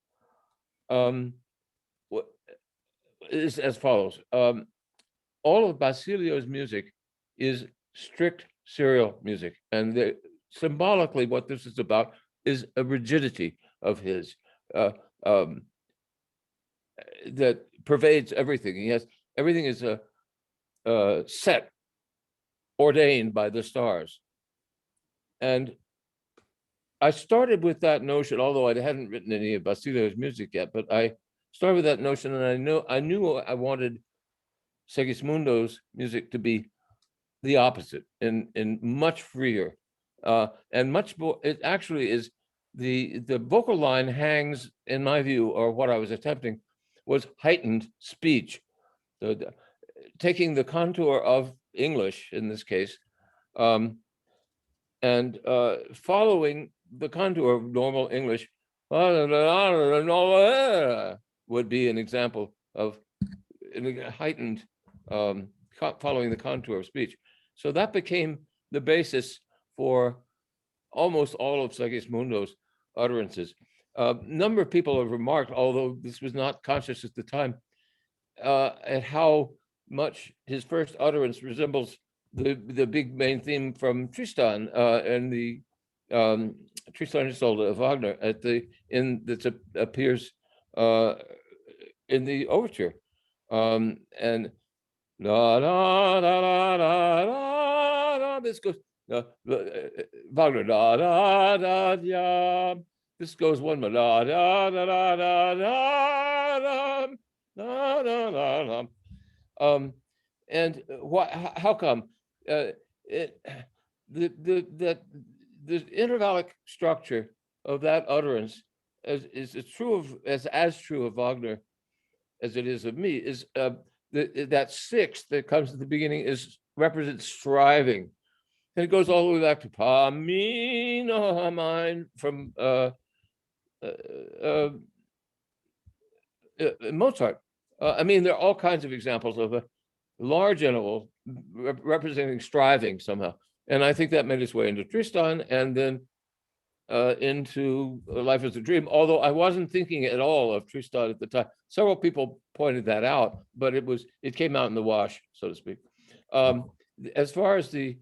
is as follows. All of Basilio's music is strict serial music. And symbolically, what this is about is a rigidity of his that pervades everything. Everything is set, ordained by the stars. And I started with that notion, although I hadn't written any of Basilio's music yet, but I started with that notion, and I knew I wanted Segismundo's music to be the opposite, and much freer, and much more. It actually is the vocal line hangs, in my view, or what I was attempting, was heightened speech. Taking the contour of English in this case, and following the contour of normal English would be an example of heightened following the contour of speech. So that became the basis for almost all of Segismundo's utterances. A number of people have remarked, although this was not conscious at the time, at how much his first utterance resembles the big main theme from Tristan and the Tristan and Isolde of Wagner that appears in the overture, and la da da da da da. This goes Wagner da da da da. This goes one more da da da da da da da da da da. And how come the intervallic structure of that utterance is as true of Wagner as it is of me, is that sixth that comes at the beginning represents striving, and it goes all the way back to pa mi no mine from Mozart. I mean, there are all kinds of examples of a large interval representing striving somehow. And I think that made its way into Tristan and then into Life is a Dream, although I wasn't thinking at all of Tristan at the time. Several people pointed that out, but it came out in the wash, so to speak. As far as the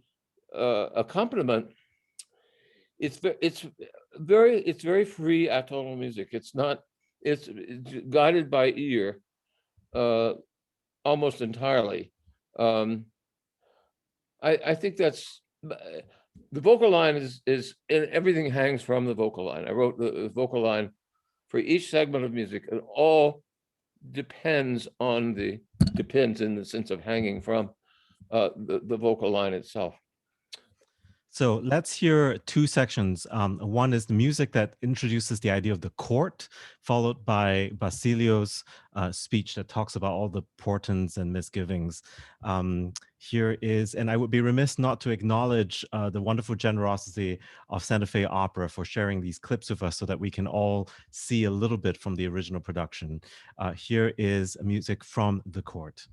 accompaniment, it's very free atonal music. It's guided by ear almost entirely. I think that's the vocal line is everything hangs from the vocal line. I wrote the vocal line for each segment of music. It all depends on the depends in the sense of hanging from the vocal line itself. So let's hear two sections. One is the music that introduces the idea of the court, followed by Basilio's speech that talks about all the portents and misgivings. Here is, and I would be remiss not to acknowledge the wonderful generosity of Santa Fe Opera for sharing these clips with us so that we can all see a little bit from the original production. Here is music from the court.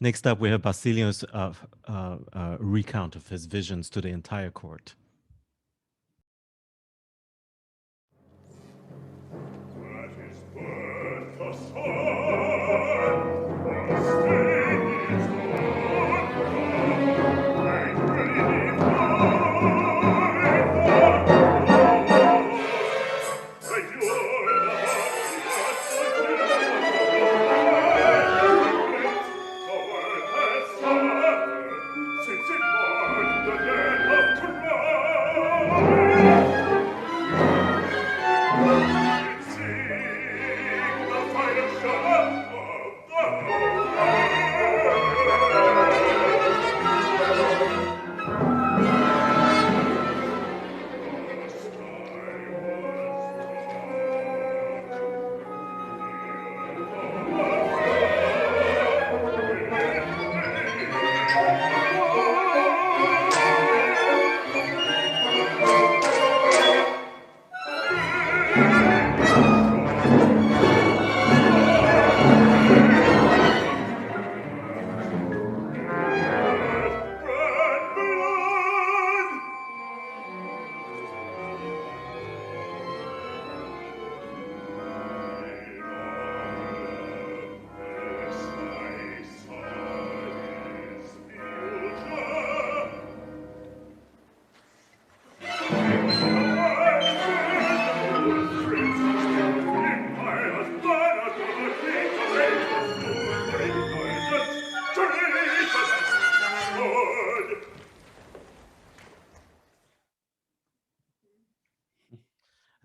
Next up, we have Basilio's recount of his visions to the entire court.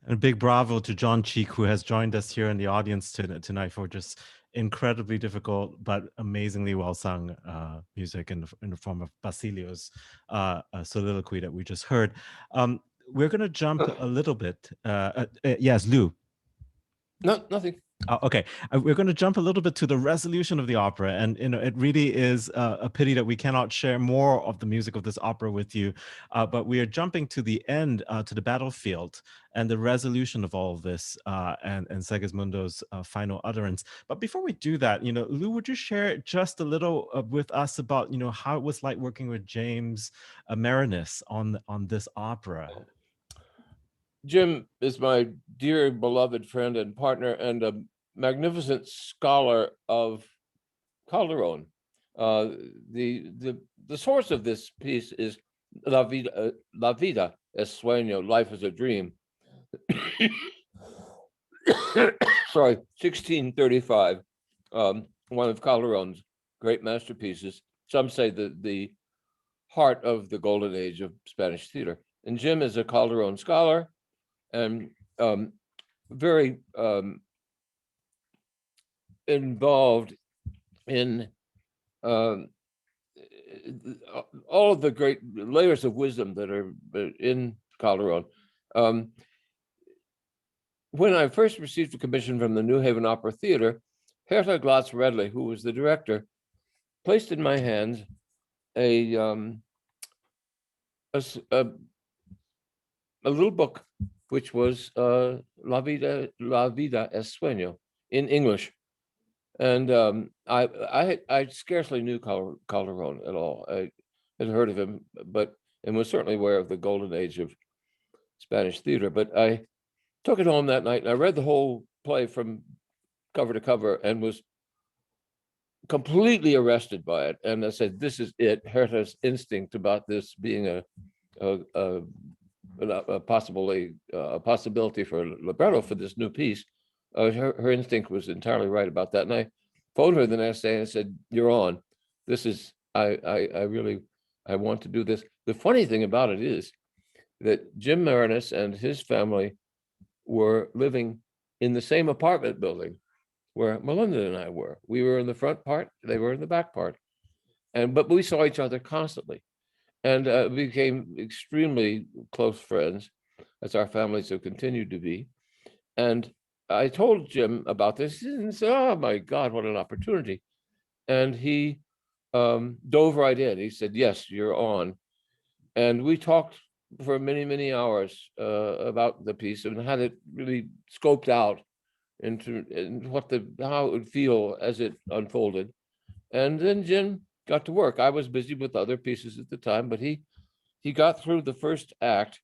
And a big bravo to John Cheek, who has joined us here in the audience tonight for just incredibly difficult but amazingly well sung music in the form of Basilio's soliloquy that we just heard. We're going to jump a little bit. Yes, Lou. No, nothing. Okay, we're going to jump a little bit to the resolution of the opera, and it really is a pity that we cannot share more of the music of this opera with you, but we are jumping to the end, to the battlefield, and the resolution of all of this, and Segismundo's final utterance. But before we do that, Lou, would you share just a little with us about how it was like working with James Marinus on this opera? Jim is my dear beloved friend and partner, and a magnificent scholar of Calderon. The source of this piece is La Vida es Sueño, Life is a Dream. Sorry, 1635, one of Calderon's great masterpieces. Some say the heart of the golden age of Spanish theater. And Jim is a Calderon scholar, and very involved in all of the great layers of wisdom that are in Calderon. when I first received a commission from the New Haven Opera Theater, Herta Glatz-Redley, who was the director, placed in my hands a little book, which was La Vida es Sueño in English. And I scarcely knew Calderon at all. I had heard of him, and was certainly aware of the golden age of Spanish theater. But I took it home that night and I read the whole play from cover to cover and was completely arrested by it. And I said, "This is it." Herta's instinct about this being a possibility for libretto for this new piece. Her instinct was entirely right about that. And I phoned her the next day and said, "You're on. This is, I really want to do this." The funny thing about it is that Jim Marinus and his family were living in the same apartment building where Melinda and I were. We were in the front part, they were in the back part. But we saw each other constantly and became extremely close friends, as our families have continued to be. And I told Jim about this and said, "Oh my God, what an opportunity." And he dove right in. He said, "Yes, you're on." And we talked for many, many hours about the piece and had it really scoped out into how it would feel as it unfolded. And then Jim got to work. I was busy with other pieces at the time, but he got through the first act,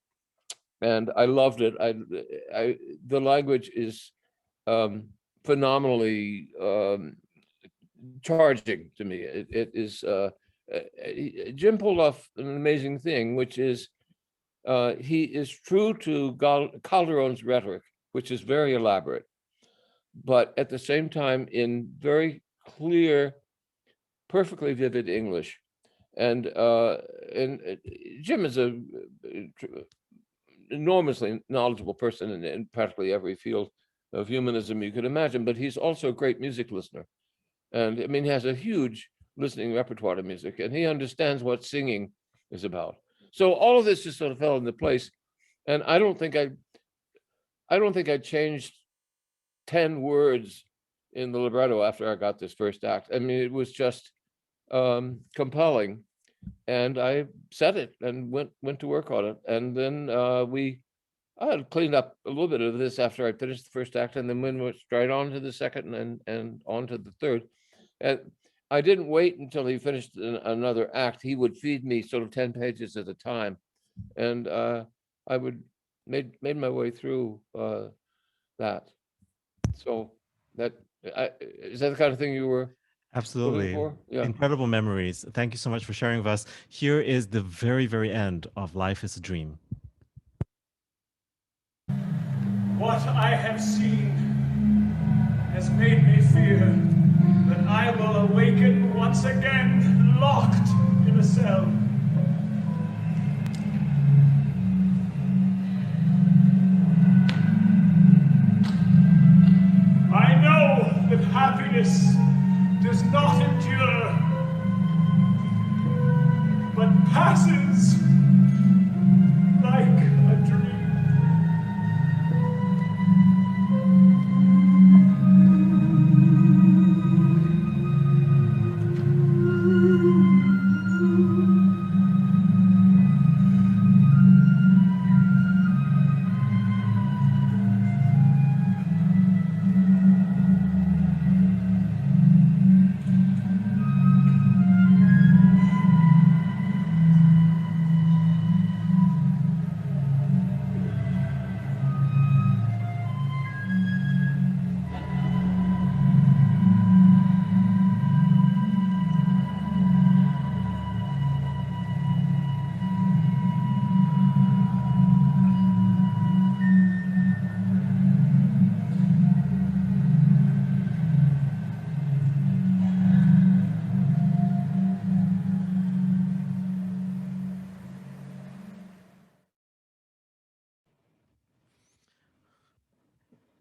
and I loved it. The language is phenomenally charging to me. It is Jim pulled off an amazing thing, which is he is true to Calderon's rhetoric, which is very elaborate, but at the same time in very clear, perfectly vivid English. And Jim is a enormously knowledgeable person in practically every field of humanism you could imagine, but he's also a great music listener. And I mean, he has a huge listening repertoire to music, and he understands what singing is about. So all of this just sort of fell into place. And I don't think I changed 10 words in the libretto after I got this first act. I mean, it was just compelling. And I set it and went to work on it. And then I had cleaned up a little bit of this after I finished the first act, and then went straight on to the second and on to the third. And I didn't wait until he finished another act. He would feed me sort of 10 pages at a time. And I would made my way through that. So is that the kind of thing you were Absolutely. looking for? Yeah. Incredible memories. Thank you so much for sharing with us. Here is the very, very end of Life is a Dream. What I have seen has made me fear that I will awaken once again, locked in a cell. I know that happiness does not endure, but passes like a dream.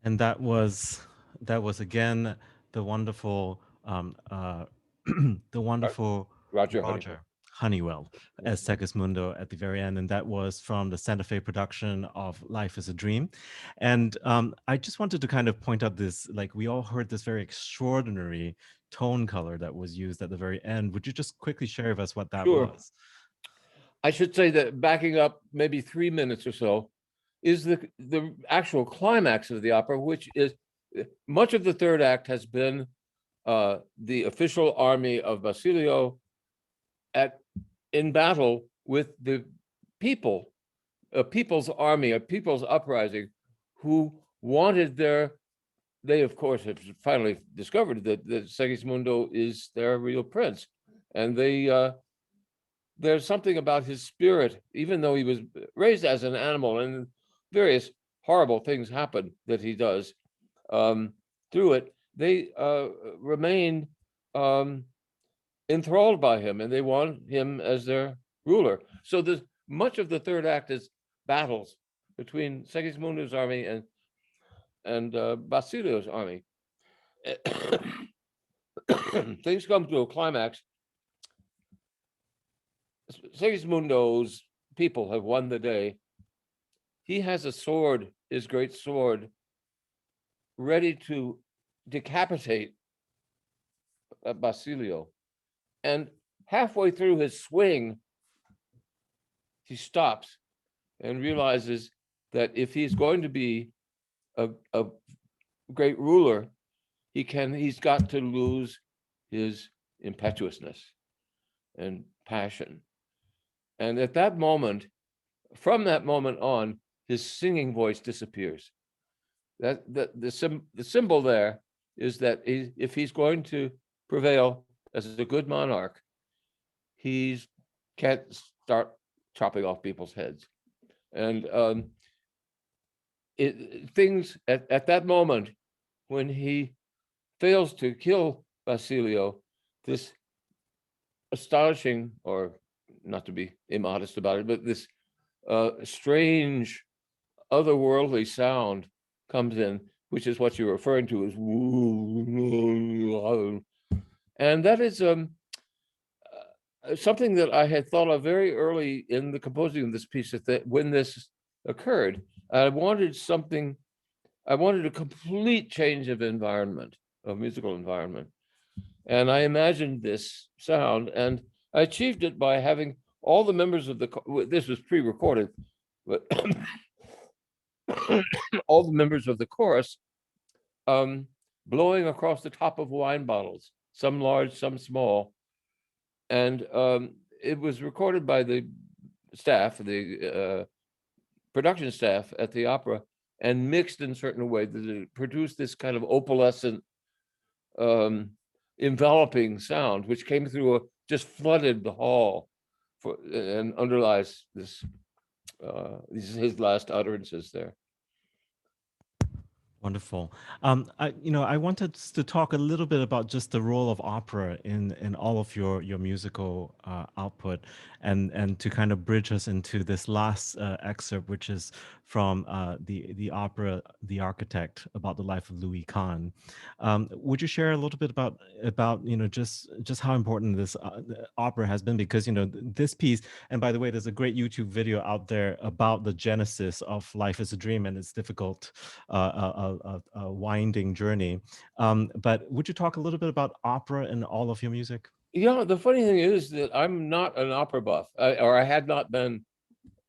And that was again the wonderful the wonderful Roger Roger Honeywell as Segismundo at the very end, and that was from the Santa Fe production of Life is a Dream. And I just wanted to kind of point out this, like we all heard this very extraordinary tone color that was used at the very end. Would you just quickly share with us what that Sure. was? I should say that backing up maybe 3 minutes or so is the actual climax of the opera, which is much of the third act has been the official army of Basilio in battle with the people, a people's army, a people's uprising, who wanted they of course have finally discovered that Segismundo is their real prince. And there's something about his spirit, even though he was raised as an animal and various horrible things happen that he does through it, they remain enthralled by him, and they want him as their ruler. So there's much of the third act is battles between Segismundo's army and Basilio's army. Things come to a climax. Segismundo's people have won the day. He has a sword, his great sword, ready to decapitate Basilio. And halfway through his swing, he stops and realizes that if he's going to be a great ruler, he's got to lose his impetuousness and passion. And at that moment, from that moment on, his singing voice disappears. The symbol there is that if he's going to prevail as a good monarch, he can't start chopping off people's heads. And things at that moment, when he fails to kill Basilio, this astonishing, or not to be immodest about it, but this strange otherworldly sound comes in, which is what you're referring to as woo. And that is something that I had thought of very early in the composing of this piece, that when this occurred, I wanted a complete change of environment, of musical environment. And I imagined this sound, and I achieved it by having all the members of this was pre-recorded, but all the members of the chorus blowing across the top of wine bottles, some large, some small. And it was recorded by the staff, the production staff at the opera, and mixed in certain way that it produced this kind of opalescent, enveloping sound, which came through, just flooded the hall and underlies this, his last utterances there. Wonderful. I wanted to talk a little bit about just the role of opera in all of your musical output, and to kind of bridge us into this last excerpt, which is from the opera "The Architect," about the life of Louis Kahn. Would you share a little bit about just how important this opera has been? Because this piece, and by the way, there's a great YouTube video out there about the genesis of Life is a Dream and its difficult a winding journey. But would you talk a little bit about opera in all of your music? Yeah, the funny thing is that I'm not an opera buff, or I had not been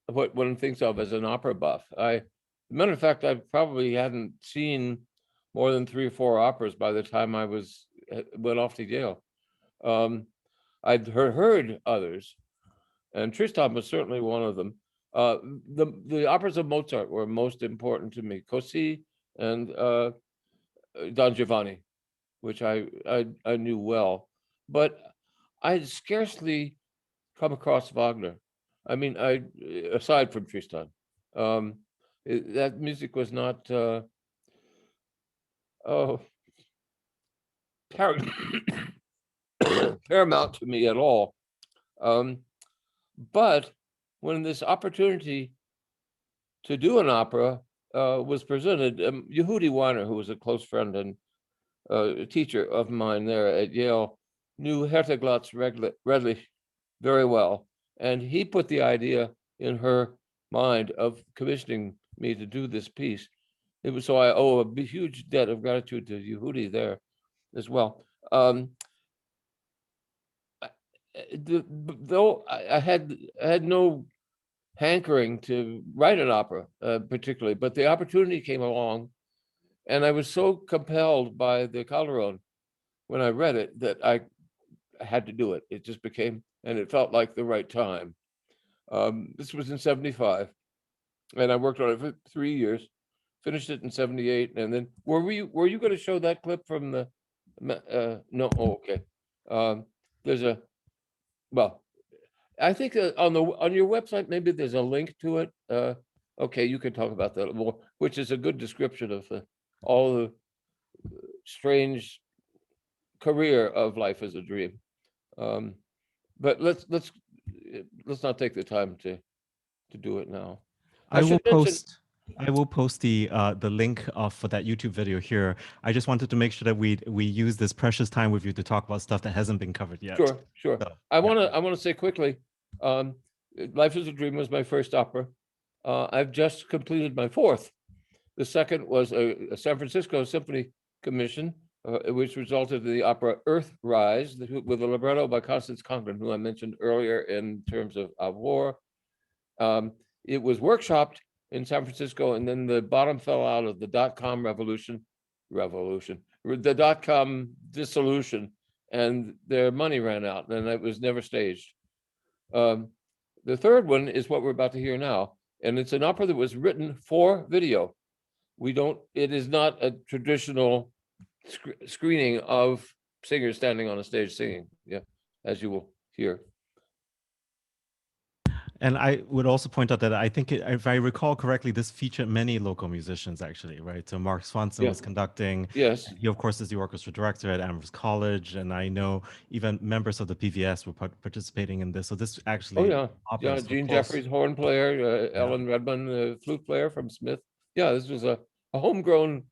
what one thinks of as an opera buff. Matter of fact, I probably hadn't seen more than 3 or 4 operas by the time I went off to Yale. I'd heard others, and Tristan was certainly one of them. The operas of Mozart were most important to me, Così and Don Giovanni, which I knew well, but I had scarcely come across Wagner. I mean, aside from Tristan, that music was not paramount to me at all. But when this opportunity to do an opera was presented, Yehudi Weiner, who was a close friend and a teacher of mine there at Yale, knew Herta Glatz Redlich very well. And he put the idea in her mind of commissioning me to do this piece. It was so I owe a huge debt of gratitude to Yehudi there as well. Though I had no hankering to write an opera particularly, but the opportunity came along, and I was so compelled by the Calderon when I read it that I had to do it. It just became, and it felt like the right time. This was in '75, and I worked on it for 3 years, finished it in '78, and then were you going to show that clip from the? No, oh, okay. There's a, well, I think on your website maybe there's a link to it. Okay, you can talk about that more, which is a good description of all the strange career of Life as a Dream. But let's not take the time to do it now. I will post the link for that YouTube video here. I just wanted to make sure that we use this precious time with you to talk about stuff that hasn't been covered yet. Sure. So, I want to say quickly, Life is a Dream was my first opera. I've just completed my fourth. The second was a San Francisco Symphony commission, which resulted in the opera Earthrise, with a libretto by Constance Conklin, who I mentioned earlier in terms of War. It was workshopped in San Francisco, and then the bottom fell out of the dot-com revolution, the dot-com dissolution, and their money ran out, and it was never staged. The third one is what we're about to hear now, and it's an opera that was written for video. It is not a traditional screening of singers standing on a stage singing, as you will hear. And I would also point out that I think, if I recall correctly, this featured many local musicians, actually, right? So Mark Swanson was conducting. Yes. He, of course, is the orchestra director at Amherst College. And I know even members of the PVS were participating in this. So this actually... Gene Jeffries, horn player, Ellen Redmond, flute player from Smith. Yeah, this was a homegrown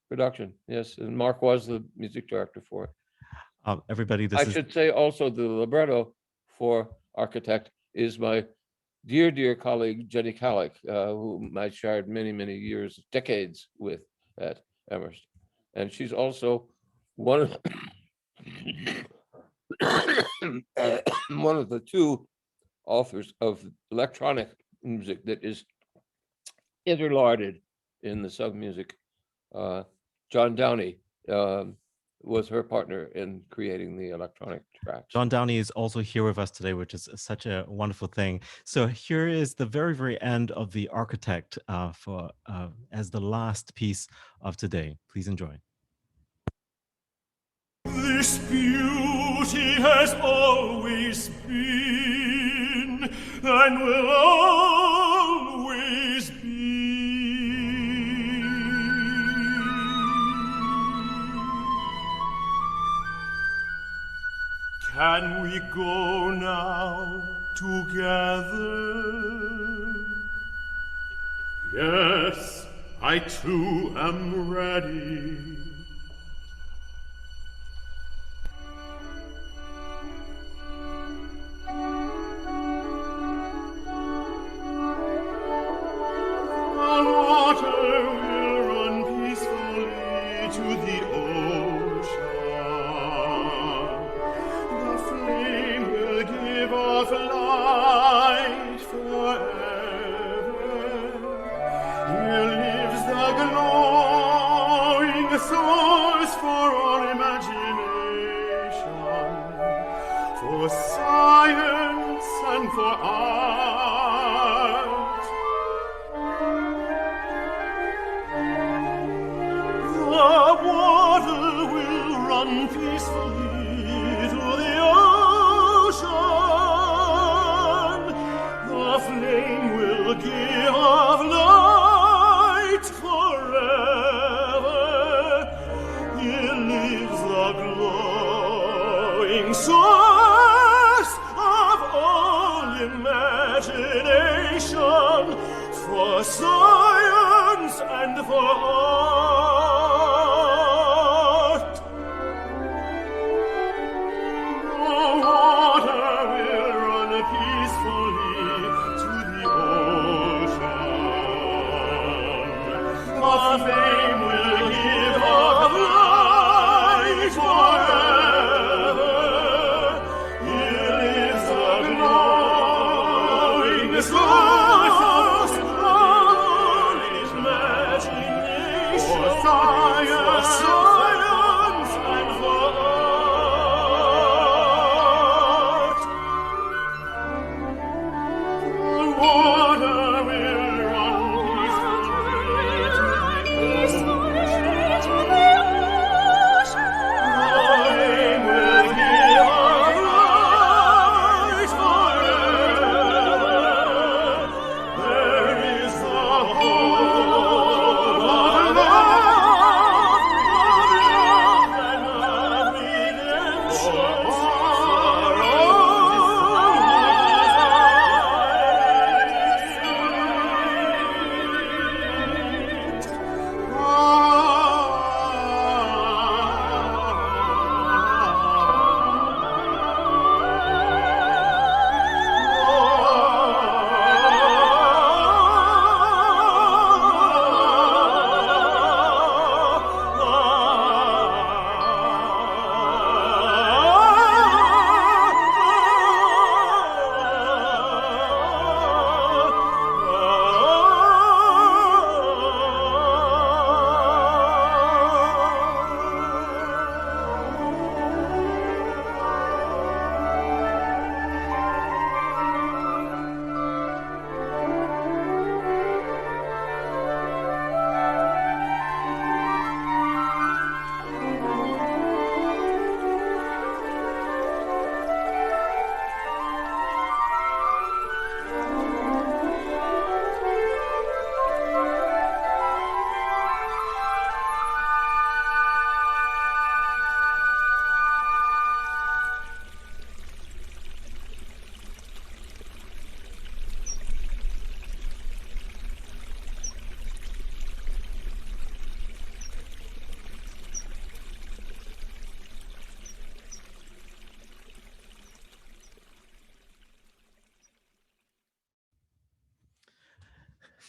production. Yes, and Mark was the music director for it. Everybody, I should say also the libretto for Architect is my dear colleague Jenny Kallick, whom I shared many years, decades with at Amherst, and she's also one of the two authors of electronic music that is interlarded in the sub music. John Downey was her partner in creating the electronic tracks. John Downey is also here with us today, which is such a wonderful thing. So here is the very end of The Architect as the last piece of today. Please enjoy. This beauty has always been and will always be. Can we go now together? Yes, I too am ready. The water will run peacefully to the ocean. The flame will give off light forever. Here lives the glowing source for all imagination, for science and for art. The water will run peacefully to the ocean. The flame will give off light forever. Here lives the glowing source of all imagination, for science and for art. The water will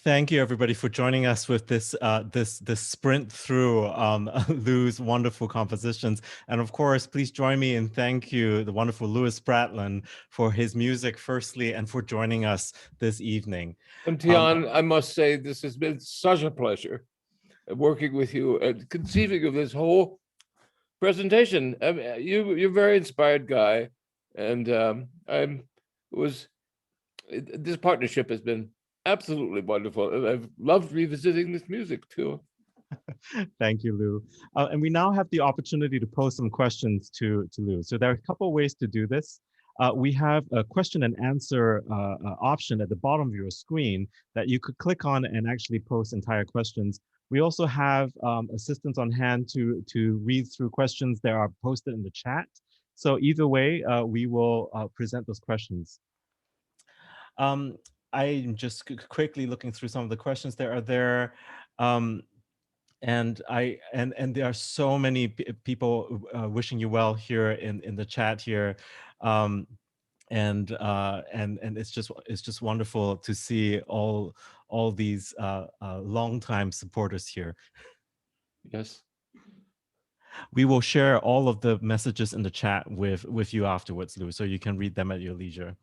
Thank you, everybody, for joining us with this this sprint through Lou's wonderful compositions. And of course, please join me in thank you, the wonderful Lewis Spratlan, for his music, firstly, and for joining us this evening. And Tian, I must say, this has been such a pleasure working with you and conceiving of this whole presentation. I mean, you're a very inspired guy, and this partnership has been absolutely wonderful, and I've loved revisiting this music too. Thank you, Lou. And we now have the opportunity to pose some questions to Lou. So there are a couple of ways to do this. We have a question and answer option at the bottom of your screen that you could click on and actually post entire questions. We also have assistants on hand to read through questions that are posted in the chat. So either way, we will present those questions. I'm just quickly looking through some of the questions that are there. And there are so many people wishing you well here in the chat here. And it's just wonderful to see all these longtime supporters here. Yes. We will share all of the messages in the chat with you afterwards, Lou, so you can read them at your leisure.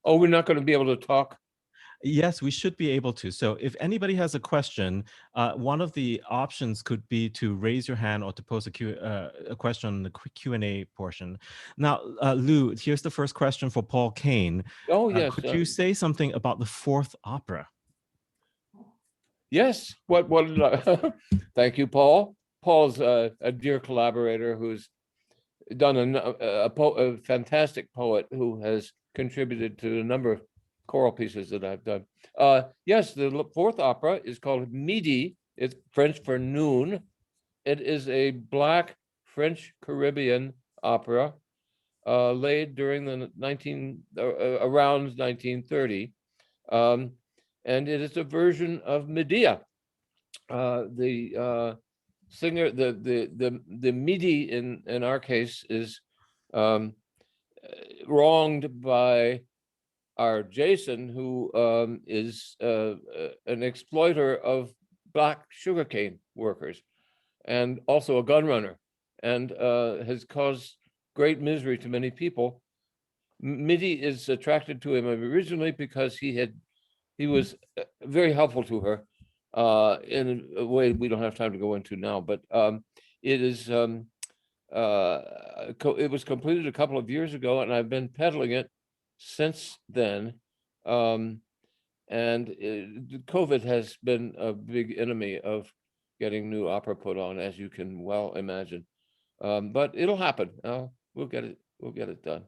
Oh, we're not going to be able to talk? Yes, we should be able to. So if anybody has a question, one of the options could be to raise your hand or to pose a question in the Q&A portion. Now, Lou, here's the first question for Paul Kane. Oh, yes. Could you say something about the fourth opera? Yes. What did I? Thank you, Paul. Paul's a dear collaborator who's done a fantastic poet who has contributed to a number of choral pieces that I've done. Yes, the fourth opera is called Midi. It's French for noon. It is a Black French Caribbean opera laid during the around 1930, and it is a version of Medea. The singer, the Midi in our case is wronged by our Jason, who is an exploiter of Black sugarcane workers and also a gun runner, and has caused great misery to many people. Midi is attracted to him originally because he was very helpful to her in a way we don't have time to go into now, but it was completed a couple of years ago, and I've been peddling it since then, and COVID has been a big enemy of getting new opera put on, as you can well imagine. But it'll happen. We'll get it done.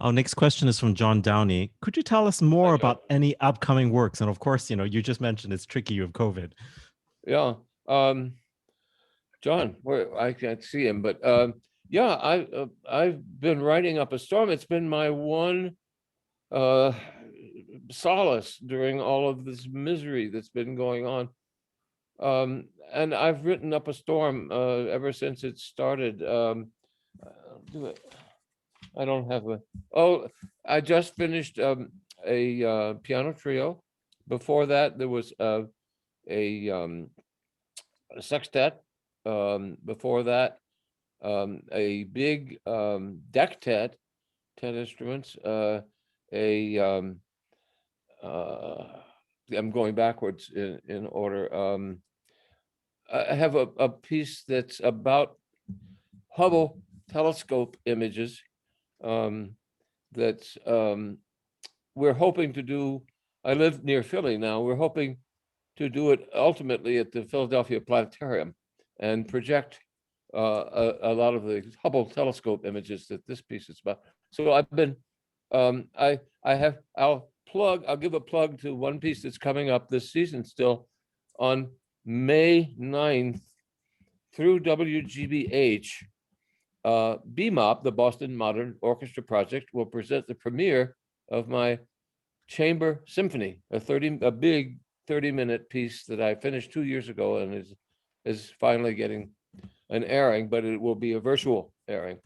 Our next question is from John Downey. Could you tell us more about any upcoming works? And of course, you just mentioned it's tricky with COVID. Yeah, John, I can't see him, but yeah, I've been writing up a storm. It's been my one solace during all of this misery that's been going on. And I've written up a storm ever since it started. I'll do it. I don't have I just finished a piano trio. Before that, there was a sextet. Before that, a big dectet, 10 instruments. I'm going backwards in order. I have a piece that's about Hubble telescope images. That's we're hoping to do. I live near Philly now. We're hoping to do it ultimately at the Philadelphia Planetarium and project a lot of the Hubble telescope images that this piece is about. So I've been, I'll give a plug to one piece that's coming up this season still on May 9th through WGBH. BMOP, the Boston Modern Orchestra Project, will present the premiere of my chamber symphony, a big 30-minute piece that I finished 2 years ago and is finally getting an airing, but it will be a virtual airing.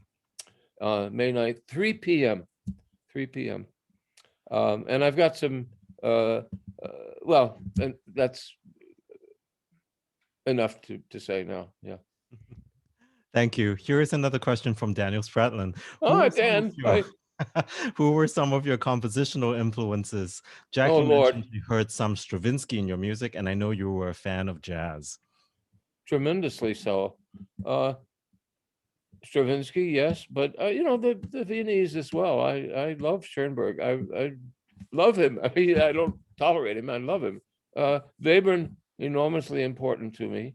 May 9th, 3 p.m. And I've got some well, and that's enough to say now. Yeah. Thank you. Here is another question from Daniel Spratlan. Who Oh, were some of Dan. your Hi. who were some of your compositional influences? Oh, Jackie Lord. mentioned you heard some Stravinsky in your music, and I know you were a fan of jazz. Tremendously so. Stravinsky, yes, but the Viennese as well. I love Schoenberg. I love him. I mean, I don't tolerate him. I love him. Webern, enormously important to me.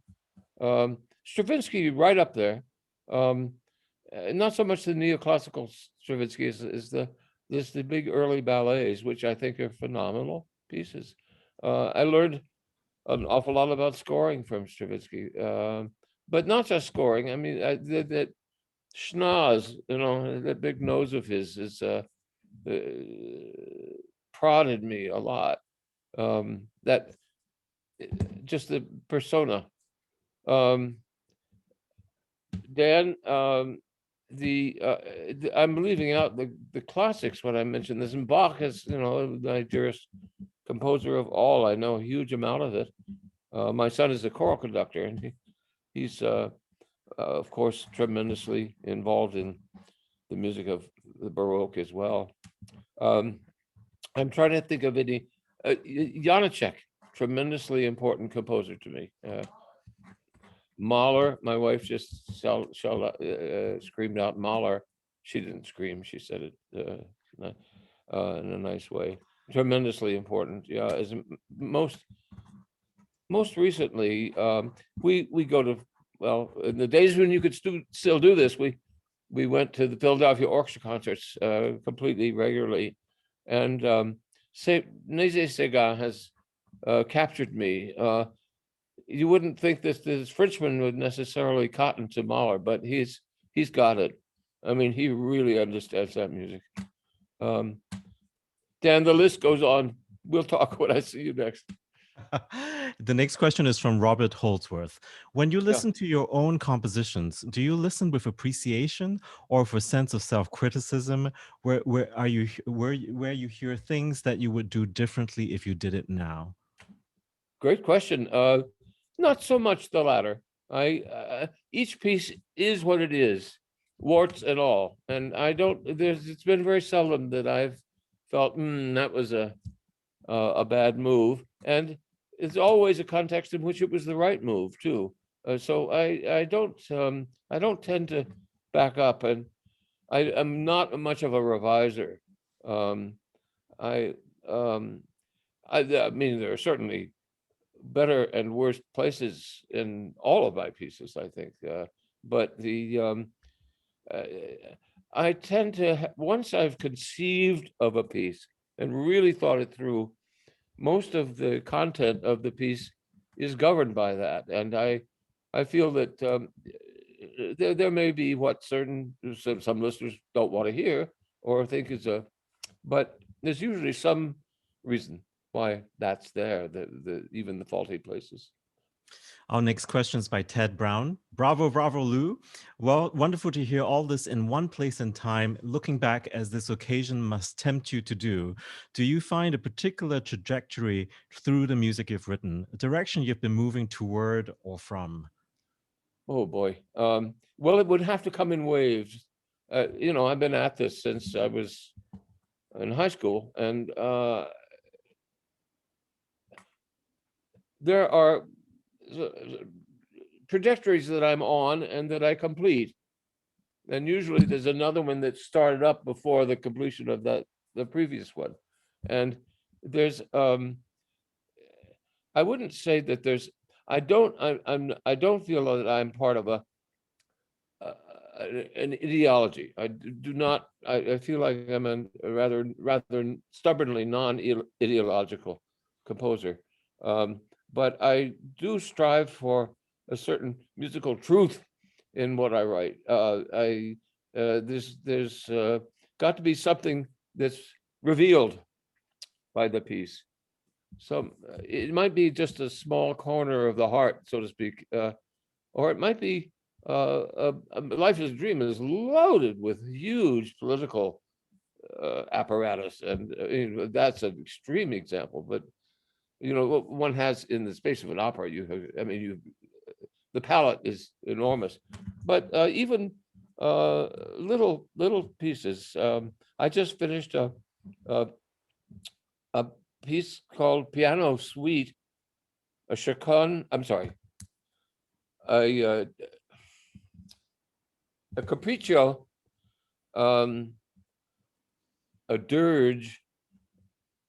Stravinsky, right up there. Not so much the neoclassical Stravinsky is the big early ballets, which I think are phenomenal pieces. I learned an awful lot about scoring from Stravinsky, but not just scoring. I mean, that schnoz, that big nose of his is prodded me a lot. That just the persona. Dan, I'm leaving out the classics when I mentioned this, and Bach is, my dearest composer of all. I know a huge amount of it. My son is a choral conductor, and he's of course tremendously involved in the music of the Baroque as well. I'm trying to think of any. Janacek, tremendously important composer to me. Mahler, my wife just screamed out Mahler. She didn't scream, she said it in a nice way. Tremendously important. Yeah, as most recently, we go to, well, in the days when you could still do this, we went to the Philadelphia Orchestra concerts completely regularly, and Nézet Séguin has captured me. You wouldn't think this Frenchman would necessarily cotton to Mahler, but he's got it. I mean, he really understands that music. Dan, the list goes on. We'll talk when I see you next. The next question is from Robert Holdsworth. When you listen to your own compositions, do you listen with appreciation or with a sense of self-criticism? Where you hear things that you would do differently if you did it now? Great question. Not so much the latter. Each piece is what it is, warts and all, and I don't. It's been very seldom that I've felt that was a bad move, and it's always a context in which it was the right move too. So I don't tend to back up, and I am not much of a reviser. I mean, there are certainly better and worse places in all of my pieces, I think. But I tend to, once I've conceived of a piece and really thought it through, most of the content of the piece is governed by that. And I feel that there may be what some listeners don't want to hear or think is but there's usually some reason why that's there, even the faulty places. Our next question is by Ted Brown. Bravo, bravo, Lou. Well, wonderful to hear all this in one place and time. Looking back, as this occasion must tempt you to do you find a particular trajectory through the music you've written, a direction you've been moving toward or from? Oh boy. Well, it would have to come in waves. I've been at this since I was in high school, and there are trajectories that I'm on and that I complete. And usually there's another one that started up before the completion of the previous one. And there's I wouldn't say that there's I don't feel that I'm part of an ideology. I do not. I feel like I'm a rather stubbornly non-ideological composer. But I do strive for a certain musical truth in what I write. There's got to be something that's revealed by the piece. So it might be just a small corner of the heart, so to speak, or it might be Life is a Dream is loaded with huge political apparatus, and that's an extreme example, but what one has in the space of an opera. The palette is enormous, but even little pieces. I just finished a piece called Piano Suite, a chaconne. I'm sorry, a capriccio, a dirge,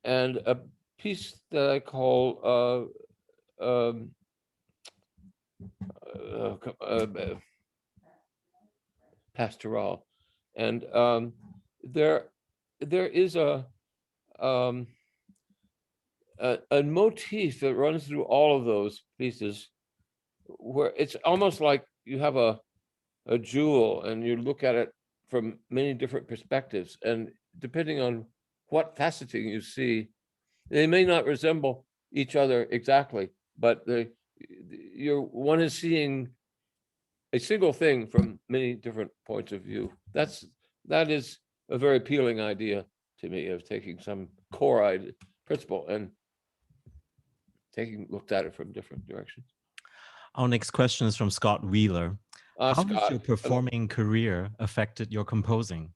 and a piece that I call pastoral, and there is a motif that runs through all of those pieces, where it's almost like you have a jewel and you look at it from many different perspectives, and depending on what faceting you see, they may not resemble each other exactly, but one is seeing a single thing from many different points of view. That is a very appealing idea to me, of taking some core principle and looked at it from different directions. Our next question is from Scott Wheeler. How Scott, has your performing career affected your composing?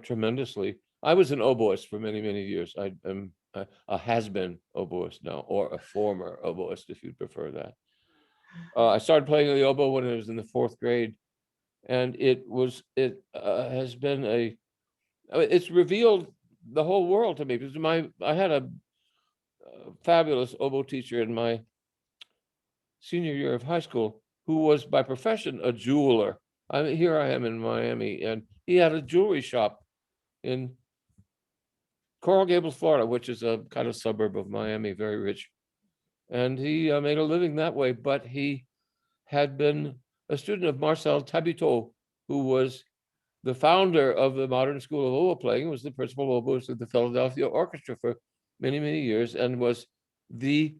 Tremendously. I was an oboist for many years. I am a has-been oboist now, or a former oboist, if you prefer that. I started playing the oboe when I was in the 4th grade, and it has been it's revealed the whole world to me, because I had a fabulous oboe teacher in my senior year of high school, who was by profession a jeweler. Here I am in Miami, and he had a jewelry shop in Coral Gables, Florida, which is a kind of suburb of Miami, very rich. And he made a living that way, but he had been a student of Marcel Tabuteau, who was the founder of the modern school of oboe playing, was the principal oboist of the Philadelphia Orchestra for many years, and was the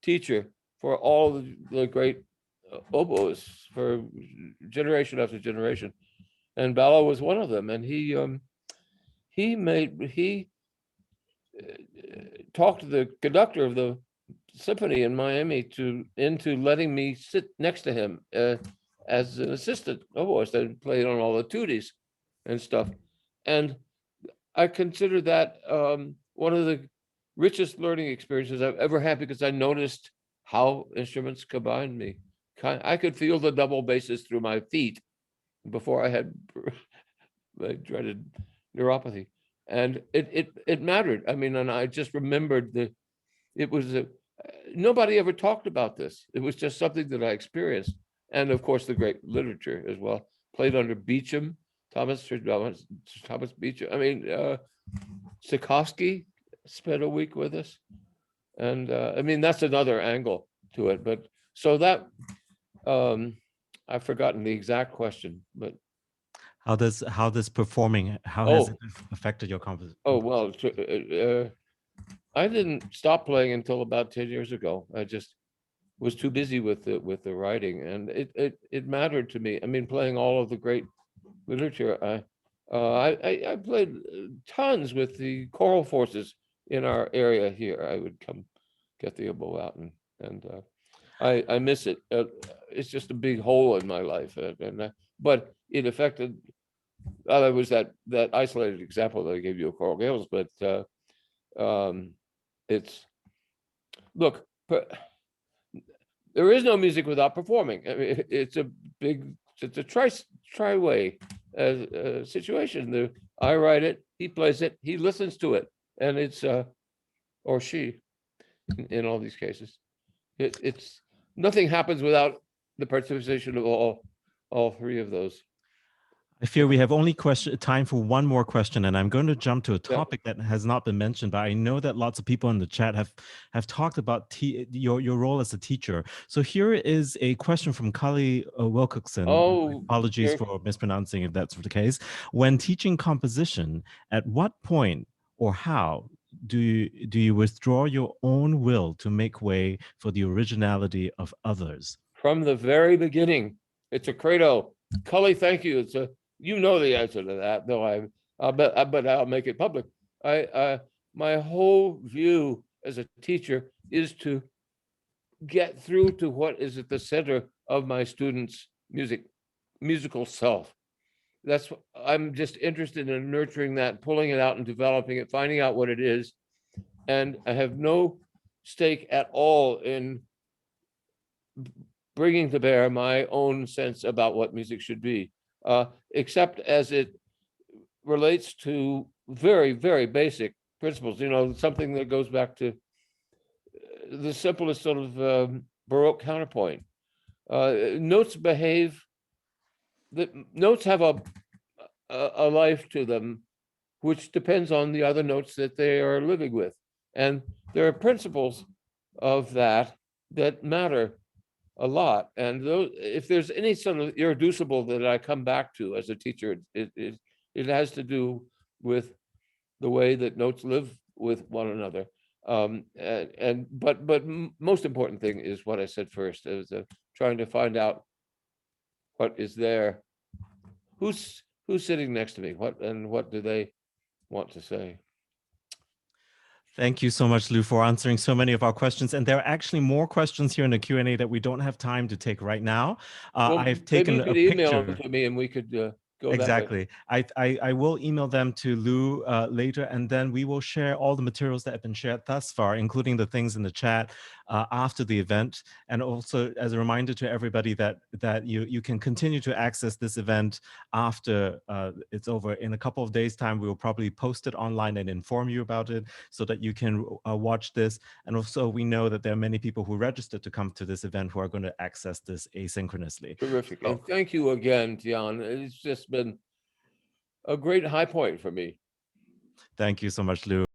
teacher for all the great oboists for generation after generation. And Balla was one of them. And he talked to the conductor of the Symphony in Miami into letting me sit next to him as an assistant oboist. I played on all the tutis and stuff. And I consider that one of the richest learning experiences I've ever had, because I noticed how instruments combined me. I could feel the double basses through my feet before I had my dreaded neuropathy, and it mattered. I mean, and I just remembered it was nobody ever talked about this. It was just something that I experienced, and of course the great literature as well. Played under Beecham, Thomas Beecham. I mean, Sikowski spent a week with us, and I mean, that's another angle to it. But so that I've forgotten the exact question, but how has it affected your composition? Oh, well, I didn't stop playing until about 10 years ago. I just was too busy with the writing, and it mattered to me. I mean, playing all of the great literature, I played tons with the choral forces in our area here. I would come get the oboe out, and I miss it. It's just a big hole in my life, but it affected. There was that isolated example that I gave you of Coral Gables, but it's look. There is no music without performing. I mean, it's a tri-way situation. I write it, he plays it, he listens to it, and it's or she, in all these cases. It's nothing happens without the participation of all three of those. I fear we have only time for one more question, and I'm going to jump to a topic that has not been mentioned, but I know that lots of people in the chat have talked about your role as a teacher. So here is a question from Kali Wilcoxon. Oh, apologies for mispronouncing if that's the case. When teaching composition, at what point or how do you withdraw your own will to make way for the originality of others? From the very beginning, it's a credo. Cully, thank you. You know the answer to that, though but I'll make it public. My whole view as a teacher is to get through to what is at the center of my students' musical self. That's what I'm just interested in, nurturing that, pulling it out and developing it, finding out what it is. And I have no stake at all in bringing to bear my own sense about what music should be, except as it relates to very, very basic principles, something that goes back to the simplest sort of Baroque counterpoint. Notes have a life to them, which depends on the other notes that they are living with. And there are principles of that matter a lot. And if there's any sort of irreducible that I come back to as a teacher, it has to do with the way that notes live with one another. But most important thing is what I said first, is trying to find out what is there, who's sitting next to me, what do they want to say. Thank you so much, Lou, for answering so many of our questions. And there are actually more questions here in the Q&A that we don't have time to take right now. I've taken maybe you could a email picture. them to me and we could go Exactly. that way. I will email them to Lou later, and then we will share all the materials that have been shared thus far, including the things in the chat after the event. And also as a reminder to everybody that you can continue to access this event after it's over. In a couple of days' time, we will probably post it online and inform you about it so that you can watch this. And also we know that there are many people who registered to come to this event who are going to access this asynchronously. Terrific. And thank you again, Tian. It's just been a great high point for me. Thank you so much, Lou.